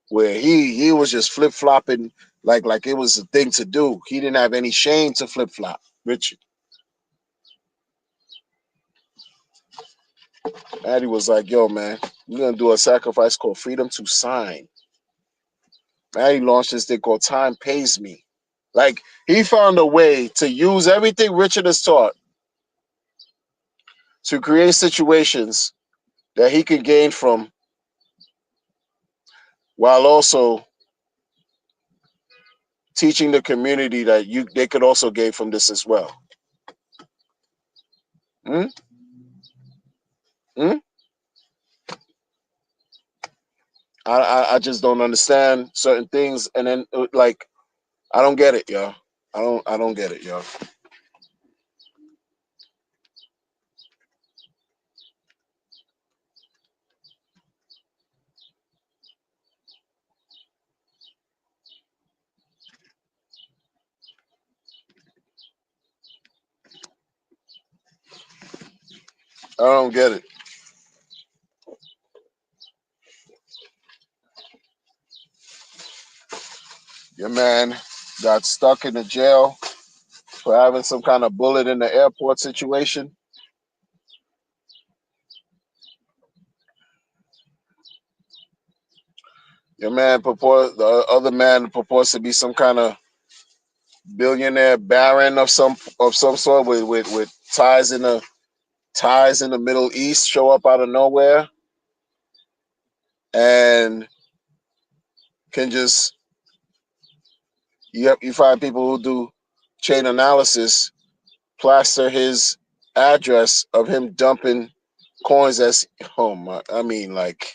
Where he was just flip flopping like it was a thing to do. He didn't have any shame to flip flop. Richard, Maddie was like, "Yo, man, we're gonna do a sacrifice called Freedom to Sign." Maddie launched this thing called Time Pays Me. Like he found a way to use everything Richard has taught to create situations that he can gain from, while also teaching the community that they could also gain from this as well. Hmm? Hmm? I just don't understand certain things, and then like I don't get it, yo. I don't get it, yo. I don't get it. Your man got stuck in the jail for having some kind of bullet in the airport situation. The other man purports to be some kind of billionaire baron of some sort with ties in the Middle East. Show up out of nowhere and can just you find people who do chain analysis plaster his address of him dumping coins as oh my I mean like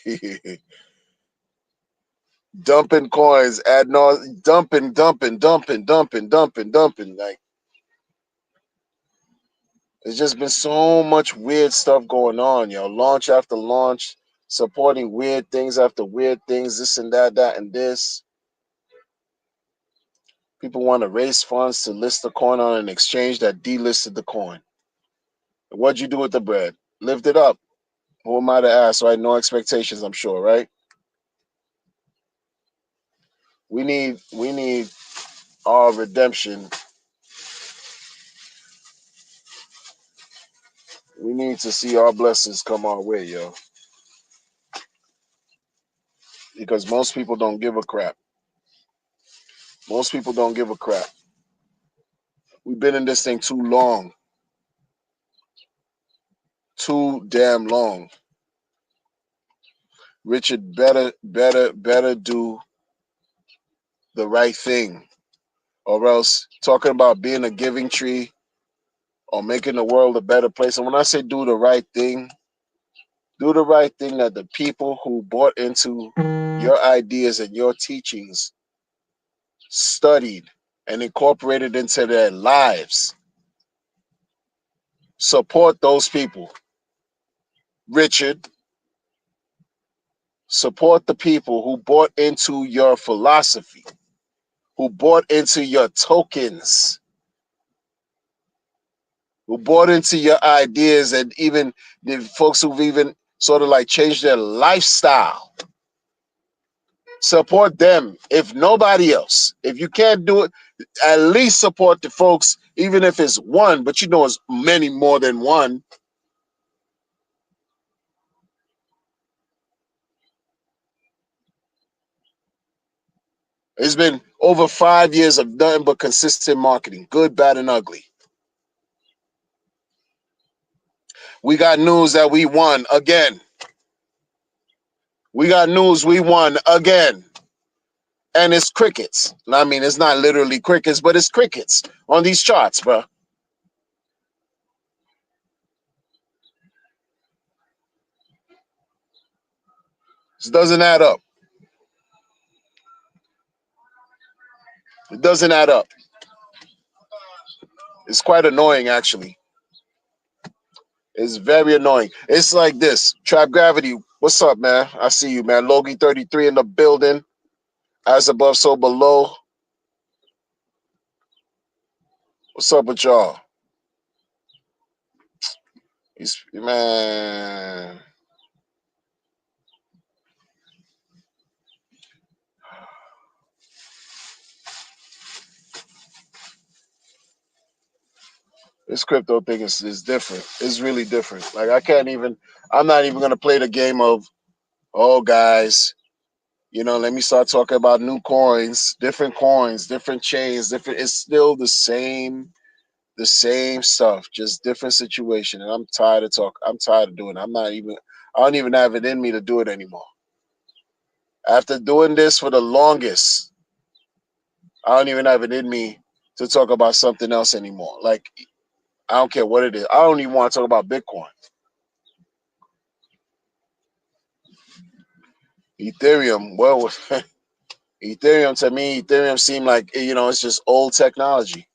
dumping coins ad no dumping like there's just been so much weird stuff going on, yo. Launch after launch, supporting weird things after weird things, this and that and this. People want to raise funds to list the coin on an exchange that delisted the coin. What'd you do with the bread? Lift it up. Who am I to ask, right? No expectations, I'm sure, right? We need our redemption. We need to see our blessings come our way, yo. Because most people don't give a crap. Most people don't give a crap. We've been in this thing too long. Too damn long. Richard better do the right thing. Or else talking about being a giving tree or making the world a better place. And when I say do the right thing that the people who bought into your ideas and your teachings studied and incorporated into their lives. Support those people. Richard, Support the people who bought into your philosophy, who bought into your tokens, who bought into your ideas, and even the folks who've even sort of like changed their lifestyle. Support them, if nobody else. If you can't do it, at least support the folks, even if it's one, but you know it's many more than one. It's been over 5 years of nothing but consistent marketing, good, bad, and ugly. We got news that we won again. We got news we won again. And it's crickets. I mean, it's not literally crickets, but it's crickets on these charts, bro. It doesn't add up. It doesn't add up. It's quite annoying, actually. It's very annoying. It's like this. Trap Gravity, what's up, man? I see you, man. Logie 33 in the building. As above, so below. What's up with y'all? Man. This crypto thing is different. It's really different. Like I'm not even gonna play the game of, oh guys, let me start talking about new coins, different chains, different. It's still the same stuff, just different situation. And I'm tired of talk. I'm tired of doing it. I don't even have it in me to do it anymore. After doing this for the longest, I don't even have it in me to talk about something else anymore. Like, I don't care what it is. I don't even want to talk about Bitcoin. Ethereum, well, Ethereum to me, Ethereum seemed like it's just old technology,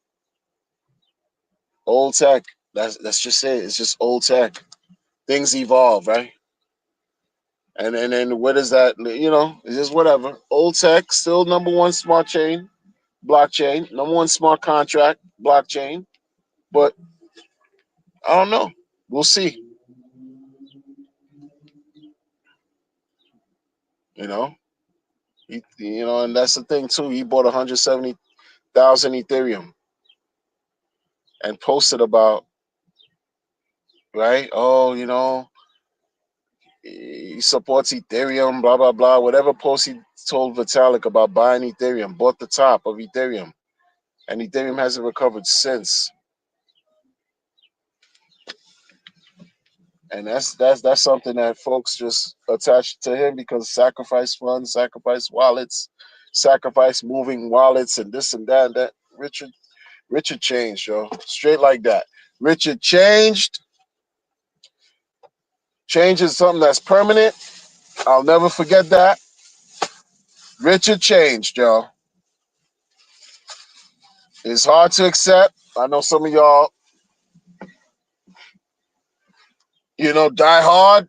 old tech. That's just it. It's just old tech. Things evolve, right? And then what is that? It's just whatever. Old tech, still number one smart chain, blockchain, number one smart contract, blockchain. But I don't know. We'll see. You know, and that's the thing too. He bought 170,000 Ethereum and posted about, right. Oh, he supports Ethereum, blah blah blah. Whatever post he told Vitalik about buying Ethereum, bought the top of Ethereum, and Ethereum hasn't recovered since. And that's something that folks just attach to him because sacrifice funds, sacrifice wallets, sacrifice moving wallets, and this and that. And that Richard changed, yo, straight like that. Richard changed. Change is something that's permanent. I'll never forget that. Richard changed, yo. It's hard to accept. I know some of y'all, die hard.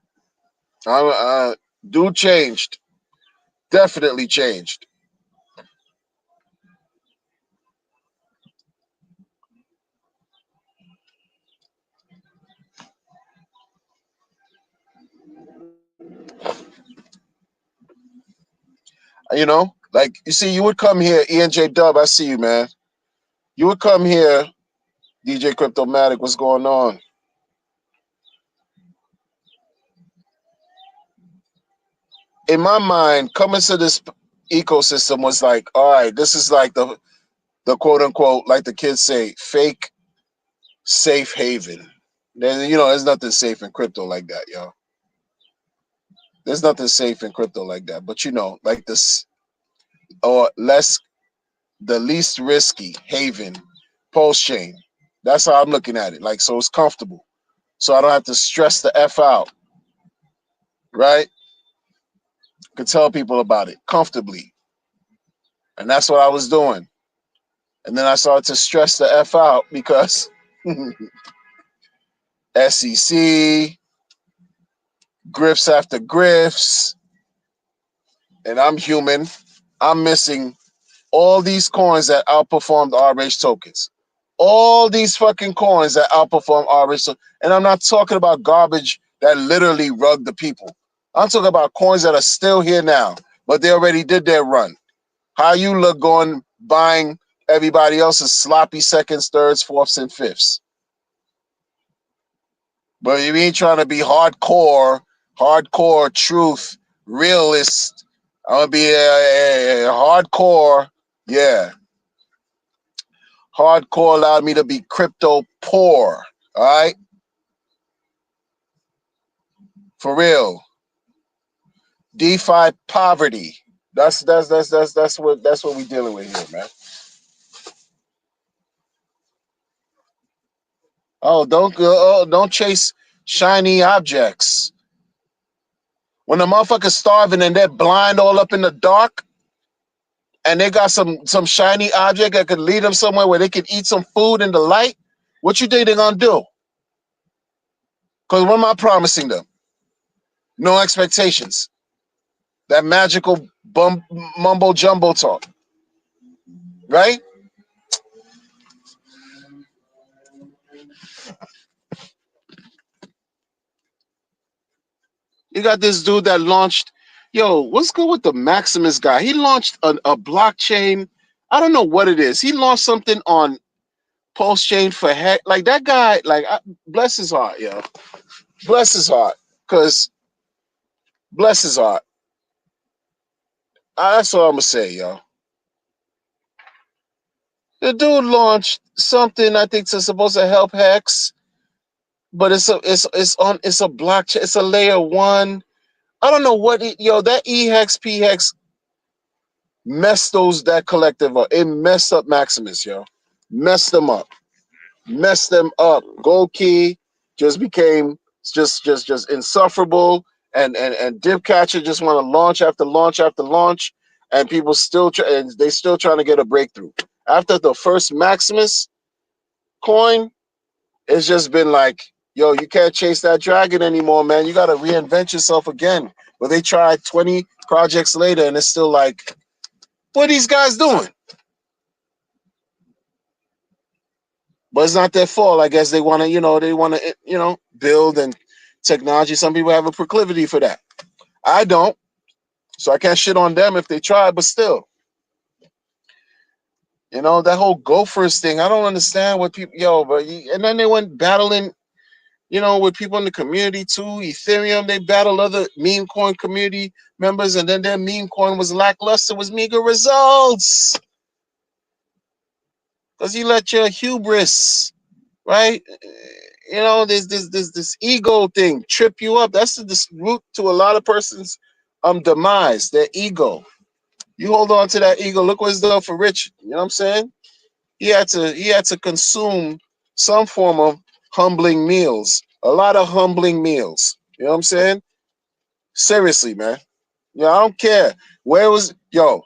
Dude changed. Definitely changed. Like you see, you would come here, ENJ Dub. I see you, man. You would come here, DJ Cryptomatic. What's going on? In my mind, coming to this ecosystem was like, all right, this is like the quote unquote, like the kids say, fake safe haven. There's nothing safe in crypto like that, yo. There's nothing safe in crypto like that. But like this, or less, the least risky haven, post chain. That's how I'm looking at it. Like, so it's comfortable. So I don't have to stress the F out, right? Could tell people about it comfortably. And that's what I was doing. And then I started to stress the F out because SEC, grifts after grifts, and I'm human. I'm missing all these coins that outperformed RH tokens. All these fucking coins that outperform RH tokens. And I'm not talking about garbage that literally rug the people. I'm talking about coins that are still here now, but they already did their run. How you look going buying everybody else's sloppy seconds, thirds, fourths, and fifths. But you ain't trying to be hardcore truth, realist. I'm gonna be a hardcore, yeah. Hardcore allowed me to be crypto poor. All right, for real. DeFi poverty. That's what we dealing with here, man. Don't chase shiny objects. When the motherfucker's starving and they're blind all up in the dark, and they got some shiny object that could lead them somewhere where they can eat some food in the light, what you think they're gonna do? Because what am I promising them? No expectations. That magical mumbo jumbo talk, right? You got this dude that launched, yo, what's good with the Maximus guy? He launched a blockchain. I don't know what it is. He launched something on Pulse Chain for heck. Like that guy, like bless his heart, yo. Bless his heart. Cause bless his heart. That's all I'm gonna say, yo. The dude launched something I think is supposed to help Hex, but it's a blockchain. It's a layer one. I don't know what that eHex PHex messed that collective up. It messed up Maximus, yo. Messed them up. Messed them up. Gold Key just became just insufferable, and Dipcatcher just want to launch after launch after launch, and people still and they still trying to get a breakthrough. After the first Maximus coin, it's just been like, yo, you can't chase that dragon anymore, man. You got to reinvent yourself again. But they tried 20 projects later, and it's still like, what are these guys doing? But it's not their fault. I guess they want to, build and technology. Some people have a proclivity for that. I don't. So I can't shit on them if they try, but still. That whole Gophers thing, I don't understand what people, and then they went battling, with people in the community too. Ethereum, they battled other meme coin community members, and then their meme coin was lackluster, was meager results. Because you let your hubris, right? There's this ego thing trip you up. That's the root to a lot of persons' demise, their ego. You hold on to that ego. Look what it's done for Rich. You know what I'm saying? He had to consume some form of humbling meals. A lot of humbling meals. You know what I'm saying? Seriously, man. I don't care.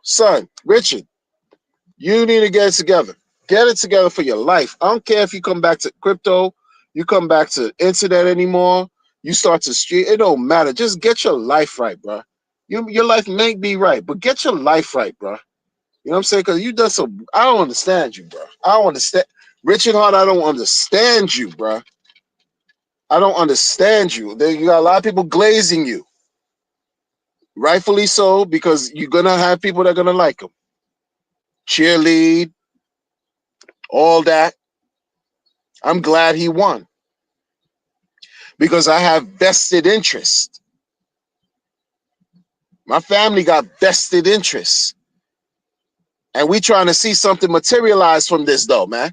Son, Richard, you need to get it together. Get it together for your life. I don't care if you come back to crypto, you come back to internet anymore, you start to street. It don't matter. Just get your life right, bro. Your life may be right, but get your life right, bro. You know what I'm saying? Because you done some. I don't understand you, bro. I don't understand. Richard Hart, I don't understand you, bro. I don't understand you. You got a lot of people glazing you. Rightfully so, because you're going to have people that are going to like him. Cheerlead, all that. I'm glad he won. Because I have vested interest. My family got vested interest. And we trying to see something materialize from this, though, man.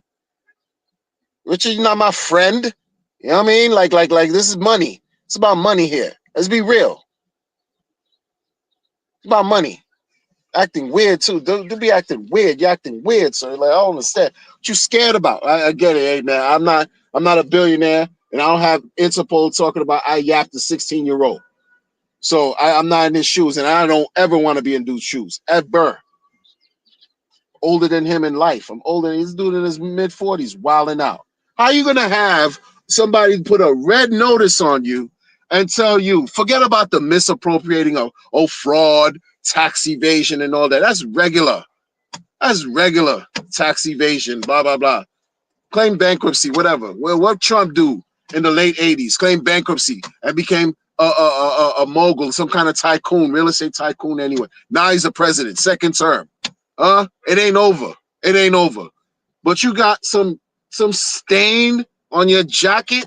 Richard, you're not my friend. You know what I mean? Like this is money. It's about money here. Let's be real. It's about money. Acting weird too. Don't be acting weird. You're acting weird. So like, I don't understand. What you scared about? I get it, hey man. I'm not a billionaire, and I don't have Interpol talking about I yapped a 16-year-old. So I'm not in his shoes, and I don't ever want to be in dude's shoes. Ever. Older than him in life. I'm older than this dude in his mid-40s, wilding out. How are you gonna have somebody put a red notice on you and tell you, forget about the misappropriating of fraud, tax evasion and all that. That's regular. That's regular tax evasion, blah, blah, blah. Claim bankruptcy, whatever. Well, what Trump do in the late 80s? Claim bankruptcy and became a mogul, some kind of tycoon, real estate tycoon anyway. Now he's a president, second term. It ain't over. It ain't over. But you got some stain on your jacket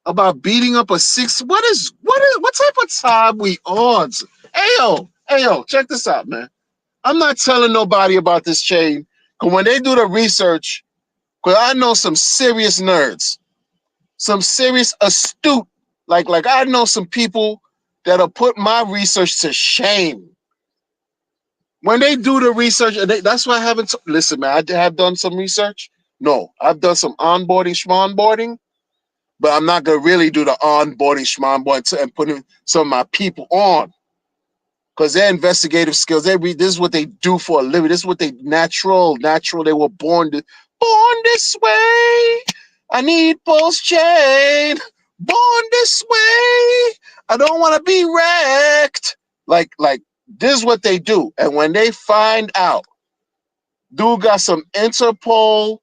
about beating up a six. What type of time we on? Hey yo, check this out, man. I'm not telling nobody about this chain, because when they do the research, because I know some serious nerds, some serious astute, like I know some people that'll put my research to shame. When they do the research, and that's why I haven't, listen, man, I have done some research. No, I've done some onboarding, schmonboarding, but I'm not going to really do the onboarding, schmonboarding and putting some of my people on, because their investigative skills, this is what they do for a living. This is what they natural. They were born this way. I need pulse chain. Born this way. I don't want to be wrecked. Like this is what they do. And when they find out, dude got some Interpol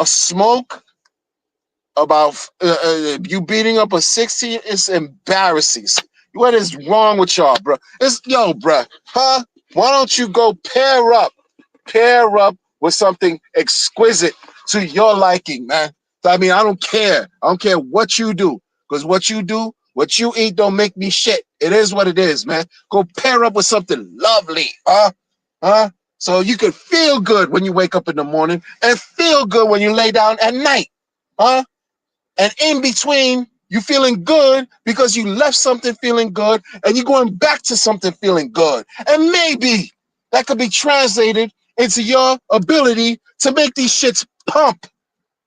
smoke about you beating up a 16, it's embarrassing. What is wrong with y'all, bro? Bro, huh? Why don't you go pair up with something exquisite to your liking, man? I mean, I don't care. I don't care what you do, because what you do, what you eat don't make me shit. It is what it is, man. Go pair up with something lovely, huh? So you can feel good when you wake up in the morning and feel good when you lay down at night, huh? And in between, you feeling good because you left something feeling good and you're going back to something feeling good. And maybe that could be translated into your ability to make these shits pump.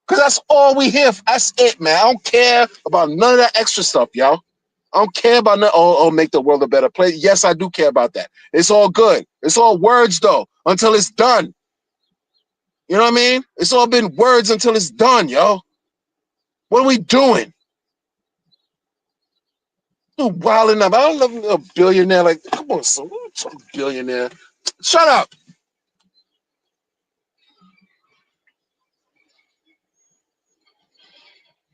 Because that's all we hear. That's it, man. I don't care about none of that extra stuff, y'all. I don't care about make the world a better place. Yes, I do care about that. It's all good. It's all words, though, until it's done. You know what I mean? It's all been words until it's done, yo. What are we doing? Wilding up. I don't love a billionaire. Like, come on, son. Some billionaire. Shut up.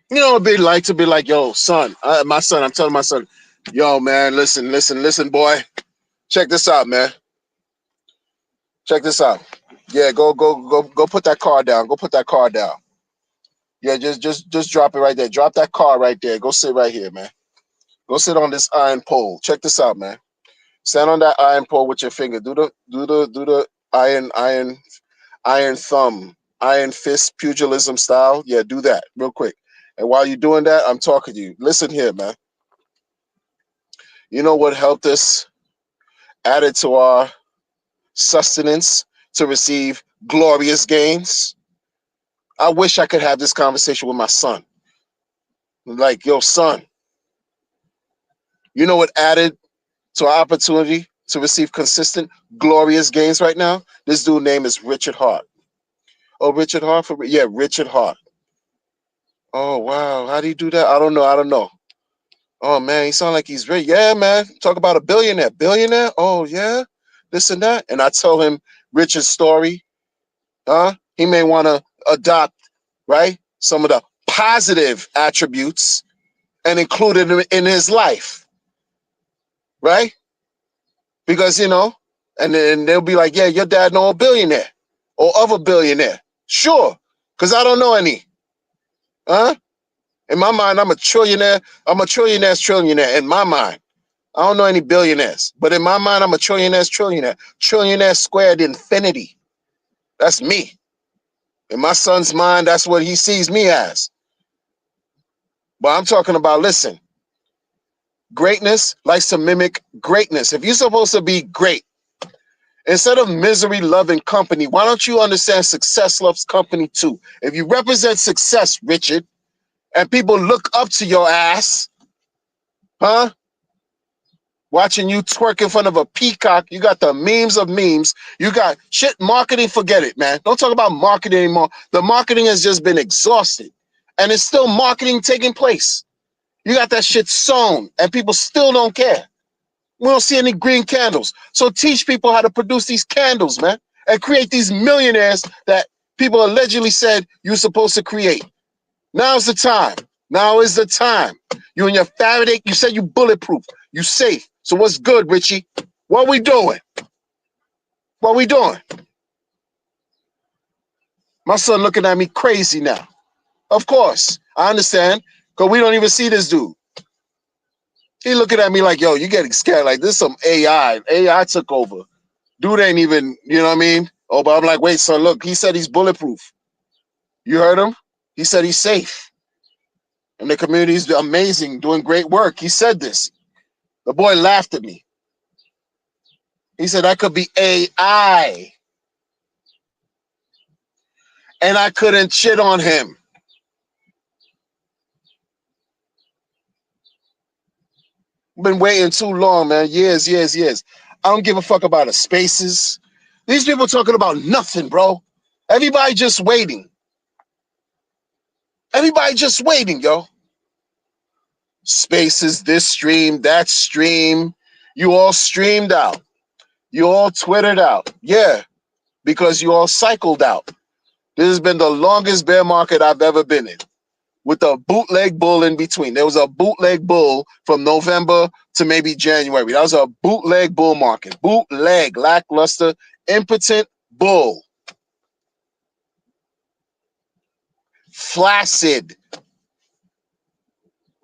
You know, it'd be like to be like, yo, son, my son. I'm telling my son, yo, man, listen, boy. Check this out, man. Check this out. Yeah, go put that car down. Go put that car down. Yeah, just drop it right there. Drop that car right there. Go sit right here, man. Go sit on this iron pole. Check this out, man. Stand on that iron pole with your finger. Do the iron thumb, iron fist pugilism style. Yeah, do that real quick. And while you're doing that, I'm talking to you. Listen here, man. You know what helped us added to our sustenance to receive glorious gains? I wish I could have this conversation with my son. Like, yo, son, you know what added to our opportunity to receive consistent, glorious gains right now? This dude's name is Richard Hart. Oh, Richard Hart? Yeah, Richard Hart. Oh, wow. How do you do that? I don't know. Oh, man, he sounds like he's rich. Yeah, man. Talk about a billionaire. Billionaire? Oh, yeah. This and that. And I tell him Richard's story. He may want to adopt, right, some of the positive attributes and include it in his life, right? Because, and then they'll be like, yeah, your dad know a billionaire or of a billionaire. Sure, because I don't know any. In my mind, I'm a trillionaire. I'm a trillionaire's trillionaire in my mind. I don't know any billionaires. But in my mind, I'm a trillionaire's trillionaire. Trillionaire squared infinity. That's me. In my son's mind, that's what he sees me as. But I'm talking about, listen, greatness likes to mimic greatness. If you're supposed to be great, instead of misery loving company, why don't you understand success loves company too? If you represent success, Richard, and people look up to your ass, watching you twerk in front of a peacock, you got the memes of memes, you got shit marketing, forget it, man. Don't talk about marketing anymore. The marketing has just been exhausted, and it's still marketing taking place. You got that shit sewn, and people still don't care. We don't see any green candles. So teach people how to produce these candles, man, and create these millionaires that people allegedly said you're supposed to create. Now's the time. Now is the time. You and your Faraday, you said you bulletproof. You safe. So what's good, Richie? What we doing? What we doing? My son looking at me crazy now. Of course, I understand, because we don't even see this dude. He looking at me like, yo, you getting scared. Like, this is some AI. AI took over. Dude ain't even, you know what I mean? Oh, but I'm like, wait, son, look, he said he's bulletproof. You heard him? He said he's safe. And the community's amazing, doing great work. He said this. The boy laughed at me. He said, that could be AI. And I couldn't shit on him. Been waiting too long, man. Years. I don't give a fuck about the spaces. These people talking about nothing, bro. Everybody just waiting. Everybody just waiting, yo. Spaces, this stream, that stream. You all streamed out. You all twittered out. Yeah, because you all cycled out. This has been the longest bear market I've ever been in, with a bootleg bull in between. There was a bootleg bull from November to maybe January. That was a bootleg bull market. Bootleg, lackluster, impotent bull.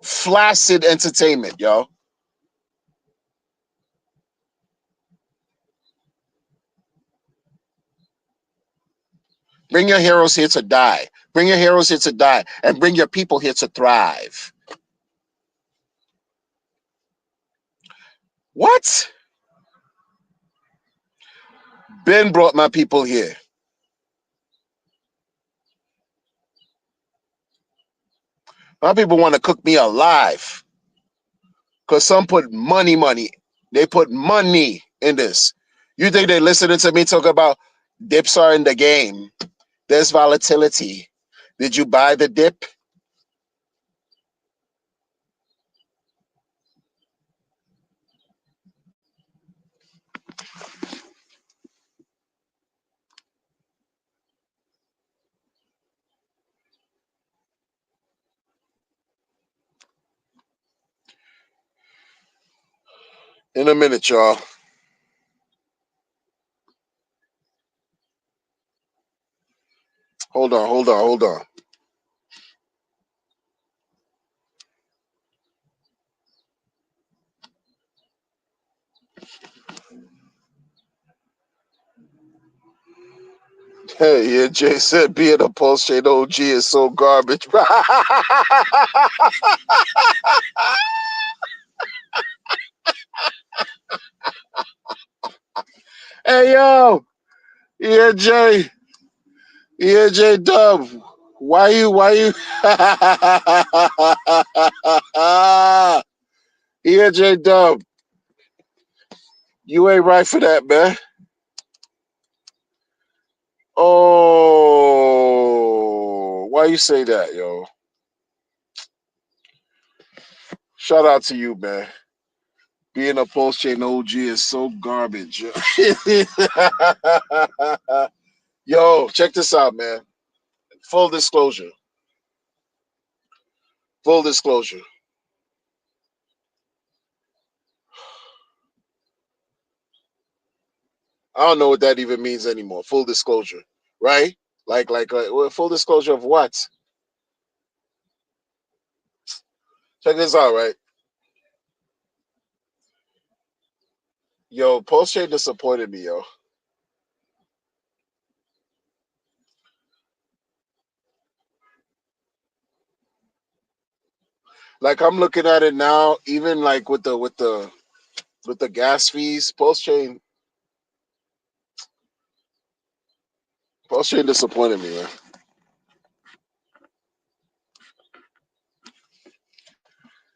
Flaccid entertainment, yo. Bring your heroes here to die. Bring your heroes here to die, and bring your people here to thrive. What? Ben brought my people here. My people want to cook me alive. Because some put money. They put money in this. You think they're listening to me talk about dips are in the game? There's volatility. Did you buy the dip? In a minute, y'all. Hold on. Hey, yeah, Jay said being a Pulse Chain OG is so garbage. Hey, yo. Yeah, Jay. Yeah, J Dub. Why you? Yeah, J Dub. You ain't right for that, man. Oh, why you say that, yo? Shout out to you, man. Being a Pulse Chain OG is so garbage. Yo, check this out, man. Full disclosure. Full disclosure. I don't know what that even means anymore. Full disclosure, right? Well, full disclosure of what? Check this out, right? Yo, Pulse Chain disappointed me, yo. Like I'm looking at it now, even like with the gas fees, Pulse Chain disappointed me, man.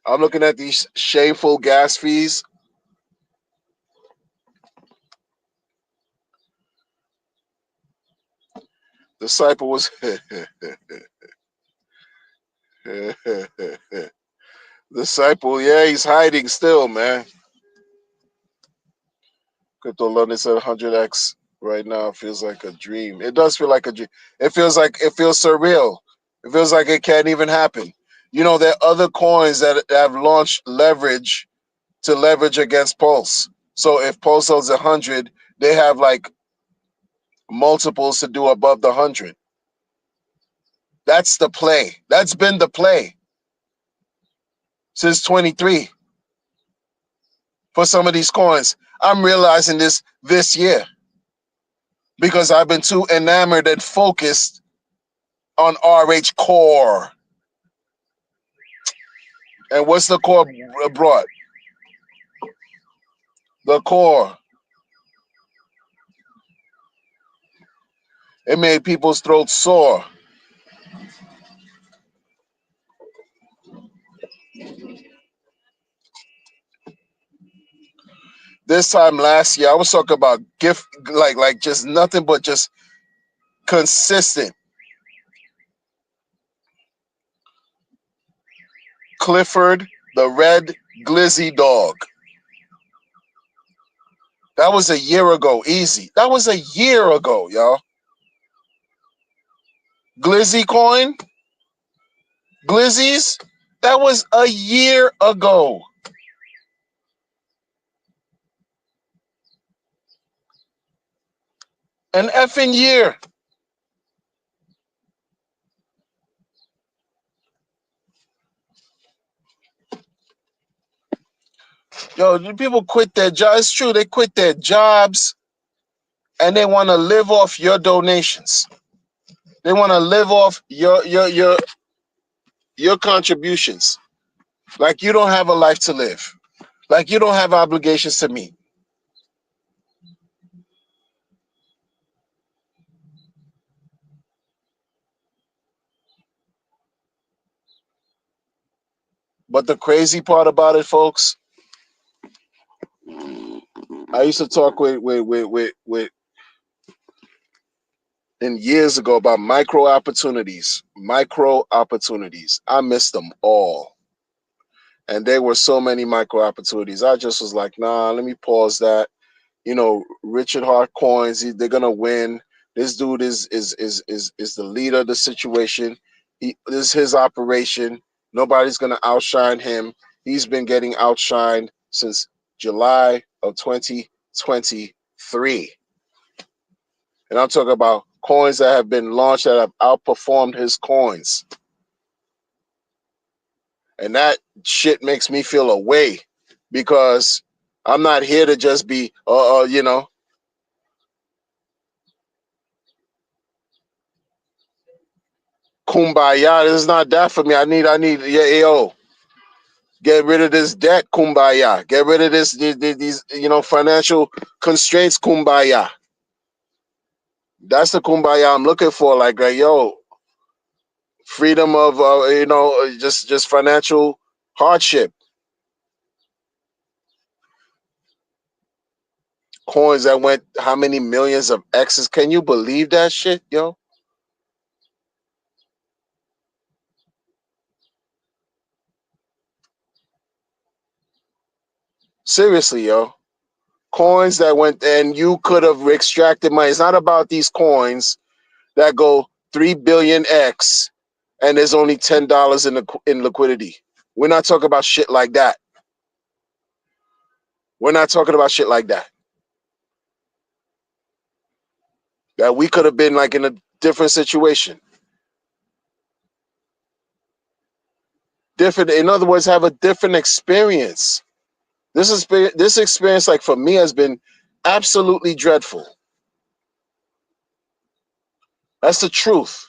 I'm looking at these shameful gas fees. Disciple was Disciple, yeah, he's hiding still, man. Crypto London said 100x right now feels like a dream. It does feel like a dream. It feels surreal. It feels like it can't even happen. You know, there are other coins that have launched leverage to leverage against Pulse. So if Pulse sells 100, they have like multiples to do above the 100. That's the play. That's been the play since 23 for some of these coins. I'm realizing this year because I've been too enamored and focused on RH Core. And what's the core brought? The core. It made people's throats sore. This time last year, I was talking about gift, like just nothing but just consistent. Clifford, the red glizzy dog. That was a year ago, easy. That was a year ago, y'all. Glizzy coin, glizzies, that was a year ago. An effing year. Yo, people quit their jobs. It's true, they quit their jobs and they want to live off your donations. They want to live off your contributions. Like you don't have a life to live. Like you don't have obligations to meet. But the crazy part about it, folks, I used to talk with in years ago about micro opportunities. Micro opportunities. I missed them all. And there were so many micro opportunities. I just was like, nah, let me pause that. You know, Richard Hart coins, they're gonna win. This dude is the leader of the situation. This is his operation. Nobody's gonna outshine him. He's been getting outshined since July of 2023. And I'm talking about coins that have been launched that have outperformed his coins. And that shit makes me feel away because I'm not here to just be, kumbaya. This is not that for me. Yeah, yo, get rid of this debt, kumbaya. Get rid of these, financial constraints, kumbaya. That's the kumbaya I'm looking for. Like, yo, freedom of, just financial hardship. Coins that went how many millions of X's? Can you believe that shit, yo? Seriously, yo. Coins that went and you could have extracted money. It's not about these coins that go 3 billion X and there's only $10 in liquidity. We're not talking about shit like that. We're not talking about shit like that. That we could have been like in a different situation. Different, in other words, have a different experience. This experience, like for me, has been absolutely dreadful. That's the truth.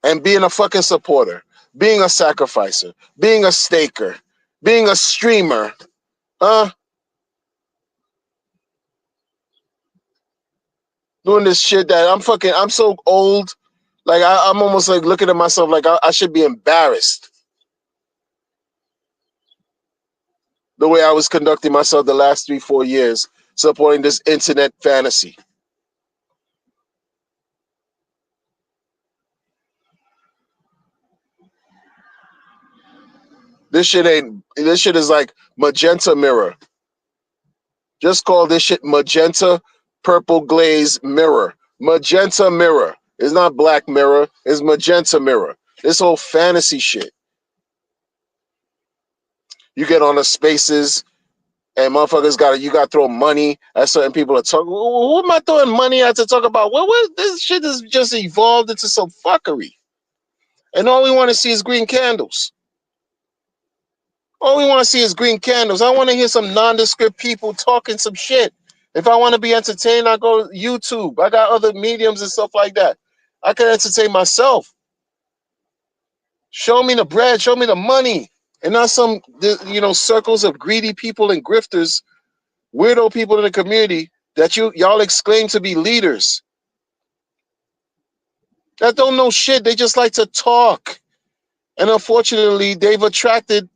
And being a fucking supporter, being a sacrificer, being a staker, being a streamer, huh? Doing this shit that I'm so old. Like I'm almost like looking at myself like I should be embarrassed the way I was conducting myself the last 3-4 years supporting this internet fantasy. This shit is like magenta mirror. Just call this shit magenta purple glaze mirror. Magenta mirror. It's not black mirror. It's magenta mirror. This whole fantasy shit. You get on the spaces and motherfuckers you got to throw money at certain people to talk. Who am I throwing money at to talk about? What this shit has just evolved into some fuckery. And all we want to see is green candles. All we want to see is green candles. I want to hear some nondescript people talking some shit. If I want to be entertained, I go to YouTube. I got other mediums and stuff like that. I can entertain myself. Show me the bread. Show me the money. And not some, circles of greedy people and grifters, weirdo people in the community that y'all exclaim to be leaders. That don't know shit. They just like to talk. And unfortunately, they've attracted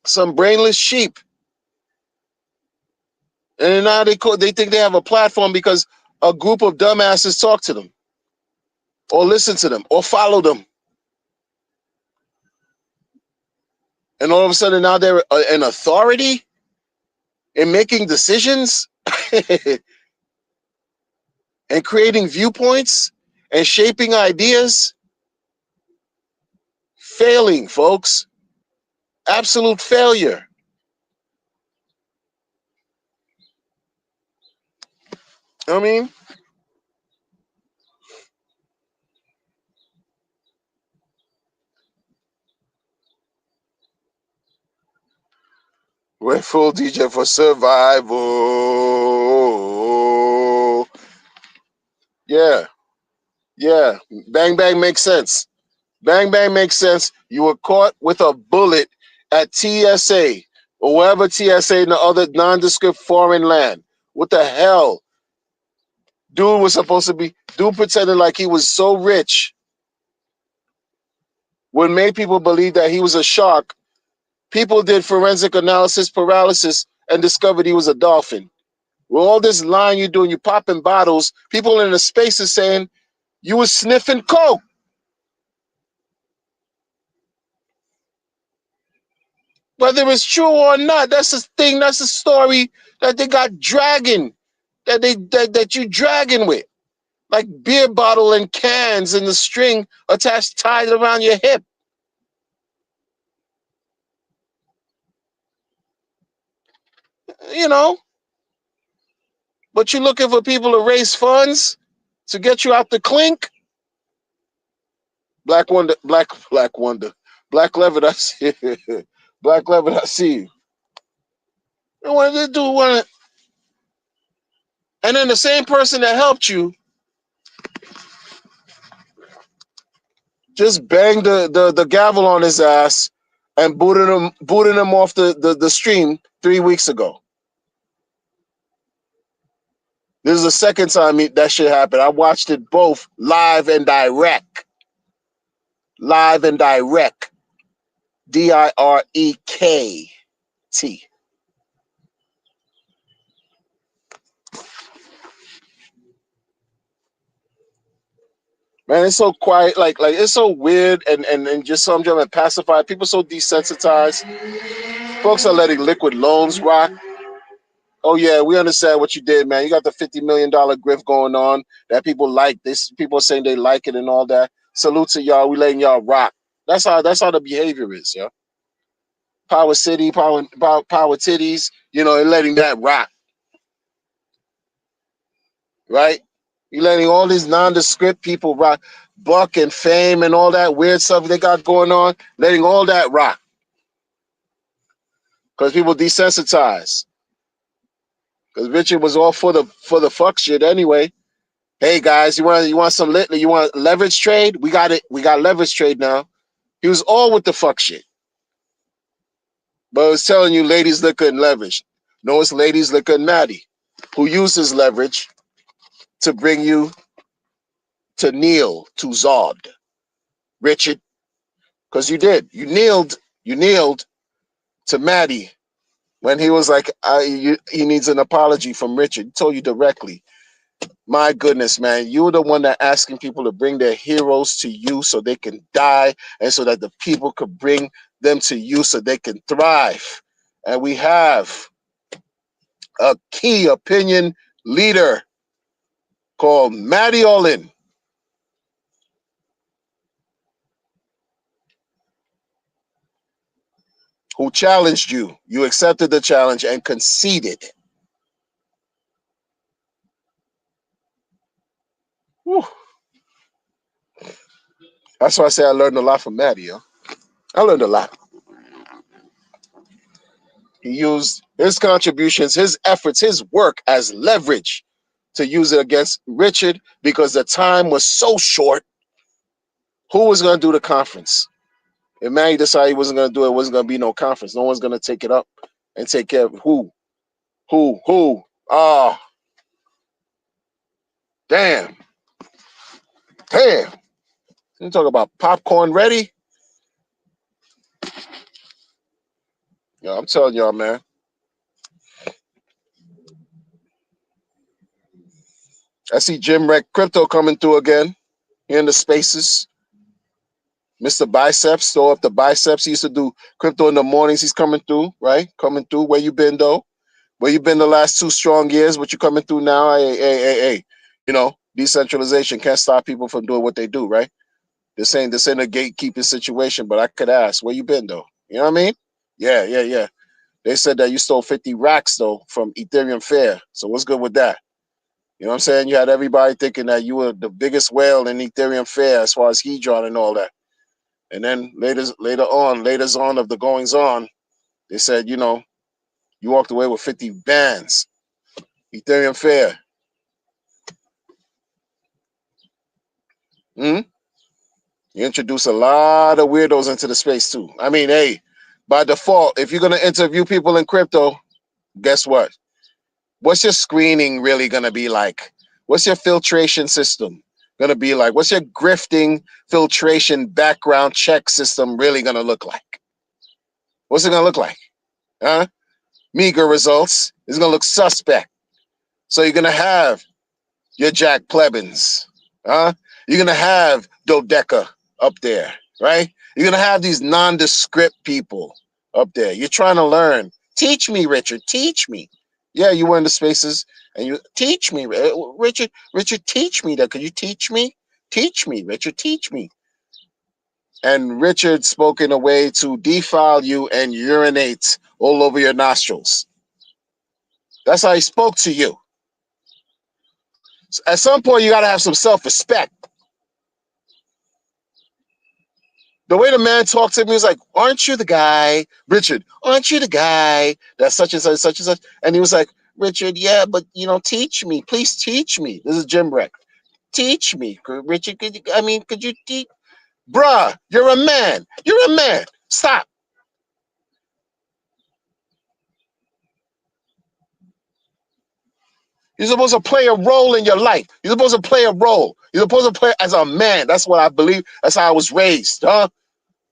some brainless sheep. And now they think they have a platform because a group of dumbasses talk to them or listen to them or follow them. And all of a sudden now they're an authority in making decisions and creating viewpoints and shaping ideas. Failing, folks. Absolute failure. I mean, we're full DJ for survival. Yeah. Bang Bang makes sense. Bang Bang makes sense. You were caught with a bullet at TSA or wherever TSA in the other nondescript foreign land. What the hell? Dude was supposed to be, pretending like he was so rich would make people believe that he was a shark. People did forensic analysis paralysis and discovered he was a dolphin. With all this lying you're doing, you popping bottles, people in the spaces saying you was sniffing coke. Whether it's true or not, that's the thing. That's the story that they got dragging, that you dragging with, like beer bottle and cans and the string attached, tied around your hip. You know, but you're looking for people to raise funds to get you out the clink. Black Wonder, Black Wonder, Black Levitt, I see. Black Levitt, I see you. And what did they do? And then the same person that helped you just banged the gavel on his ass and booted him off the stream 3 weeks ago. This is the second time that shit happened. I watched it both live and direct. Live and direct. DIREKT. Man, it's so quiet, like it's so weird and just some and pacified. People so desensitized. Folks are letting liquid loans rock. Oh yeah, we understand what you did, man. You got the $50 million grift going on that people like. This people are saying they like it and all that. Salute to y'all. We letting y'all rock. That's how the behavior is, yeah. Power City, power titties, and letting that rock. Right? You letting all these nondescript people rock, Buck and Fame and all that weird stuff they got going on, letting all that rock. Because people desensitized. Because Richard was all for the fuck shit anyway. Hey guys, you want some you want leverage trade? We got it. We got leverage trade now. He was all with the fuck shit. But I was telling you, ladies, liquor, and leverage. No, it's ladies, liquor, and Maddie, who uses leverage to bring you to kneel to Zod. Richard, because you did. You kneeled to Maddie when he was like, he needs an apology from Richard. He told you directly. My goodness, man, you're the one that asking people to bring their heroes to you so they can die and so that the people could bring them to you so they can thrive. And we have a key opinion leader called Matty Olin, who challenged you. You accepted the challenge and conceded. Whew. That's why I say I learned a lot from Matty. Yo. I learned a lot. He used his contributions, his efforts, his work as leverage to use it against Richard because the time was so short. Who was going to do the conference? If Matty decided he wasn't going to do it, it wasn't going to be no conference. No one's going to take it up and take care of who? Who? Oh, damn. Damn. You talk about popcorn ready? Yo, I'm telling y'all, man. I see Jim Wreck Crypto coming through again in the spaces. Mr. Biceps, throw up the biceps. He used to do crypto in the mornings. He's coming through, right? Coming through. Where you been, though? Where you been the last 2 strong years? What you coming through now? Hey. You know, decentralization can't stop people from doing what they do, right? This ain't a gatekeeping situation, but I could ask, where you been, though? You know what I mean? Yeah. They said that you stole 50 racks, though, from Ethereum Fair. So what's good with that? You know what I'm saying? You had everybody thinking that you were the biggest whale in Ethereum Fair as far as Hedron and all that. And then later on of the goings on, they said, you know, you walked away with 50 bands. Ethereum Fair. Hmm? You introduce a lot of weirdos into the space too. I mean, hey, by default, if you're gonna interview people in crypto, guess what? What's your screening really gonna be like? What's your filtration system gonna be like? What's your grifting filtration background check system really gonna look like? What's it gonna look like? Huh? Meager results. It's gonna look suspect. So you're gonna have your Jack Plebins, huh? You're gonna have Dodeca up there, right? You're gonna have these nondescript people up there. You're trying to learn. Teach me, Richard. Teach me. Yeah, you were in the spaces and you teach me, Richard. Richard, teach me that. Could you teach me? Teach me, Richard. Teach me. And Richard spoke in a way to defile you and urinate all over your nostrils. That's how he spoke to you. At some point, you got to have some self-respect. The way the man talked to me was like, aren't you the guy, Richard, aren't you the guy that's such and such, such and such? And he was like, Richard, yeah, but, you know, teach me. Please teach me. This is Jim Breck. Teach me. Richard, could you teach? Bruh, you're a man. You're a man. Stop. You're supposed to play a role in your life. You're supposed to play a role. You're supposed to play as a man. That's what I believe. That's how I was raised, huh?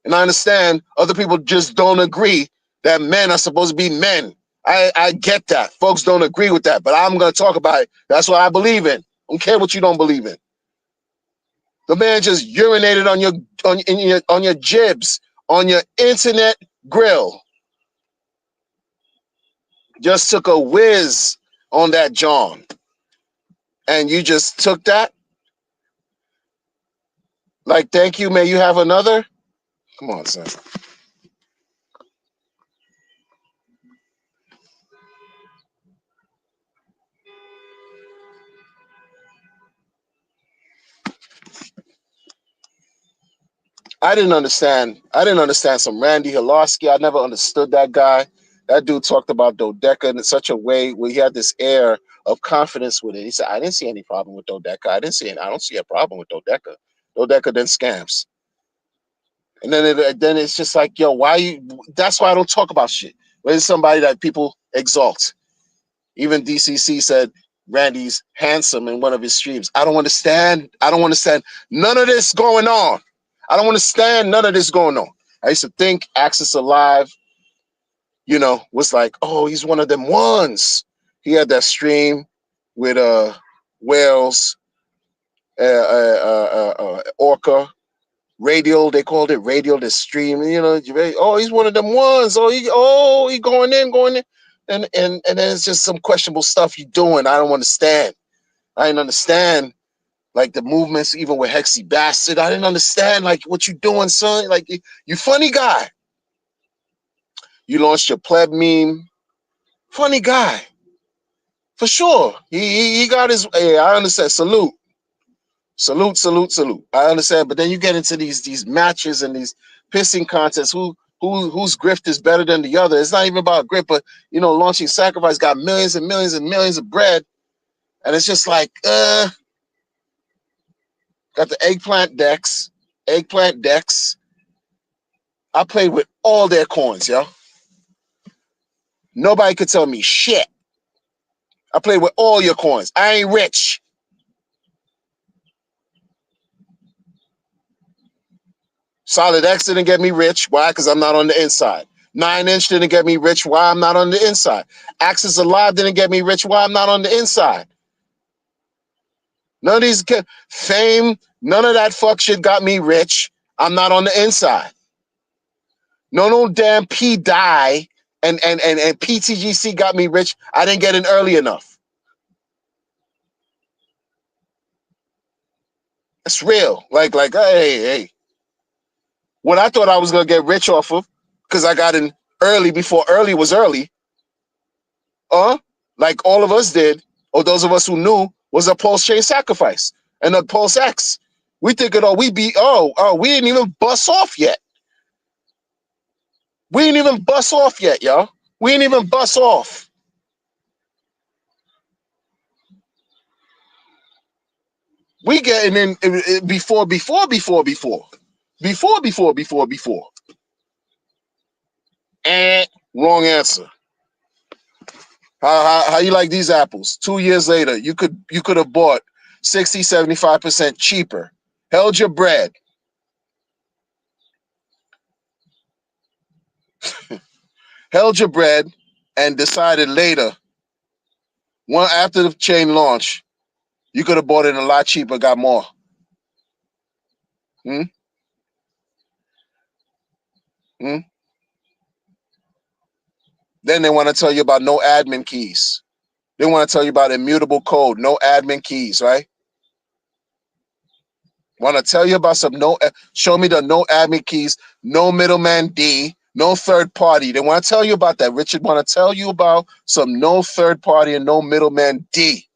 And I understand other people just don't agree that men are supposed to be men. I get that. Folks don't agree with that, but I'm going to talk about it. That's what I believe in. I don't care what you don't believe in. The man just urinated on your jibs, on your internet grill. Just took a whiz on that John. And you just took that? Like, thank you, may you have another? Come on, son. I didn't understand. Some Randy Hilarski. I never understood that guy. That dude talked about Dodeca in such a way where he had this air of confidence with it. He said, I didn't see any problem with Dodeca. I don't see a problem with Dodeca. Dodeca then scams. And then it's just like, yo, why you that's why I don't talk about shit. When it's somebody that people exalt. Even DCC said Randy's handsome in one of his streams. I don't understand. None of this going on. I don't understand none of this going on. I used to think Axis Alive, you know, was like, oh, he's one of them ones. He had that stream with Wales, Orca, Radial. They called it Radial. The stream, you know. Oh, he's one of them ones. Oh, he going in. and then it's just some questionable stuff you doing. I don't understand. I didn't understand like the movements, even with Hexy Bastard. I didn't understand like what you doing, son. Like you funny guy. You launched your pleb meme. Funny guy. For sure. He got his hey, I understand. Salute. Salute, salute, salute. I understand. But then you get into these matches and these pissing contests. Whose grift is better than the other? It's not even about grift, but launching sacrifice got millions and millions and millions of bread. And it's just like, got the eggplant decks. Eggplant decks. I played with all their coins, yo. Nobody could tell me shit. I played with all your coins. I ain't rich. Solid X didn't get me rich. Why? Because I'm not on the inside. 9-inch didn't get me rich. Why? I'm not on the inside. Axis Alive didn't get me rich. Why? I'm not on the inside. None of these fame, none of that fuck shit got me rich. I'm not on the inside. No damn P die and PTGC got me rich. I didn't get in early enough. It's real. Like, hey. What I thought I was gonna get rich off of, because I got in early before early was early. Like all of us did, or those of us who knew, was a pulse chain sacrifice and a pulse X. We think it all we didn't even bust off yet. We ain't even bust off yet, y'all. We ain't even bust off. We getting in before. Wrong answer. How you like these apples? 2 years later, you could have bought 60, 75% cheaper. Held your bread. Held your bread and decided later, after the chain launch, you could have bought it a lot cheaper, got more. Hmm? Then they want to tell you about no admin keys. They want to tell you about immutable code, no admin keys, right? Want to tell you about show me the no admin keys, no middleman D, no third party. They want to tell you about that. Richard want to tell you about some no third party and no middleman D.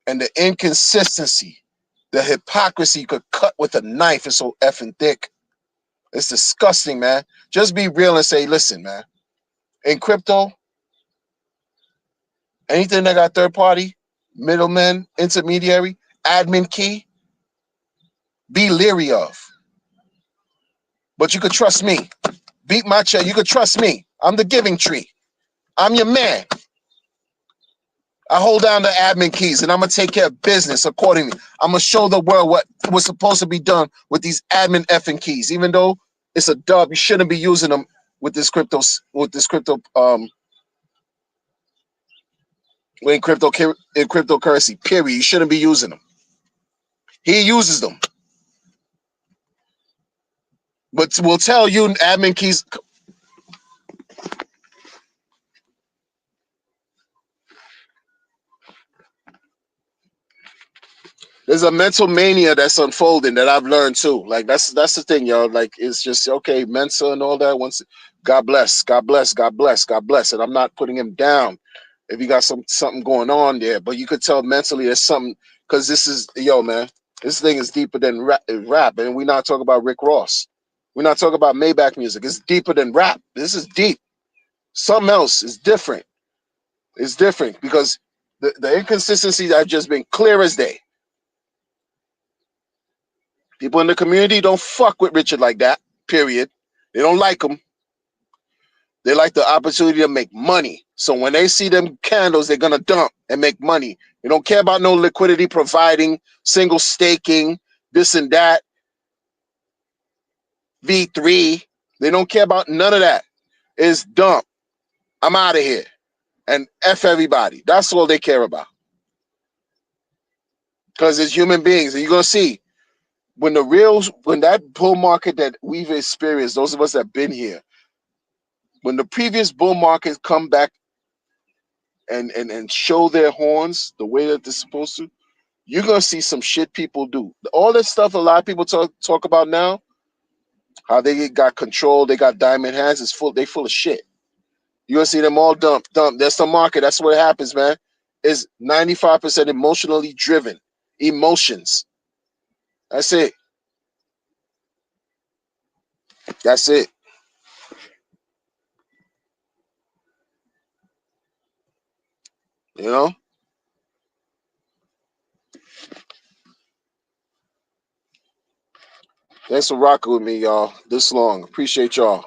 And the inconsistency, the hypocrisy could cut with a knife is so effing thick. It's disgusting, man. Just be real and say, listen, man. In crypto, anything that got third party, middleman, intermediary, admin key, be leery of. But you could trust me. Beat my chest. You could trust me. I'm the giving tree. I'm your man. I hold down the admin keys and I'm going to take care of business accordingly. I'm going to show the world what was supposed to be done with these admin effing keys. Even though it's a dub, you shouldn't be using them with this cryptocurrency, period. You shouldn't be using them. He uses them. But we'll tell you admin keys. There's a mental mania that's unfolding that I've learned too. Like that's the thing, y'all. Like it's just okay, Mensa and all that. Once, God bless, God bless, God bless, God bless. And I'm not putting him down if you got something going on there, but you could tell mentally there's something because this is man. This thing is deeper than rap, and we're not talking about Rick Ross. We're not talking about Maybach music. It's deeper than rap. This is deep. Something else is different. It's different because the inconsistencies have just been clear as day. People in the community don't fuck with Richard like that, period. They don't like him. They like the opportunity to make money. So when they see them candles, they're going to dump and make money. They don't care about no liquidity providing, single staking, this and that, V3. They don't care about none of that. It's dump. I'm out of here. And F everybody. That's all they care about. Because it's human beings. And you're going to see when that bull market that we've experienced, those of us that have been here, when the previous bull markets come back and show their horns the way that they're supposed to, you're gonna see some shit people do. All this stuff a lot of people talk about now, how they got control, they got diamond hands, is full. They full of shit. You're gonna see them all dump. That's the market. That's what happens, man. Is 95% emotionally driven. Emotions. That's it. That's it. You know. Thanks for rocking with me, y'all. This long. Appreciate y'all.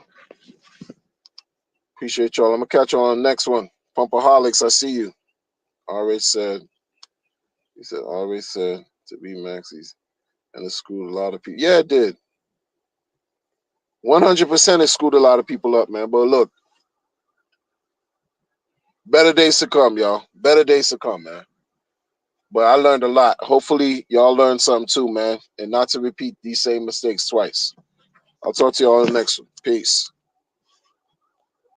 Appreciate y'all. I'm gonna catch y'all on the next one. Pumpaholics, I see you. Already said. He said already said to be Maxis and it screwed a lot of people. Yeah, it did. 100% it screwed a lot of people up, man. But look, better days to come, y'all. Better days to come, man. But I learned a lot. Hopefully, y'all learned something too, man. And not to repeat these same mistakes twice. I'll talk to y'all on the next one. Peace.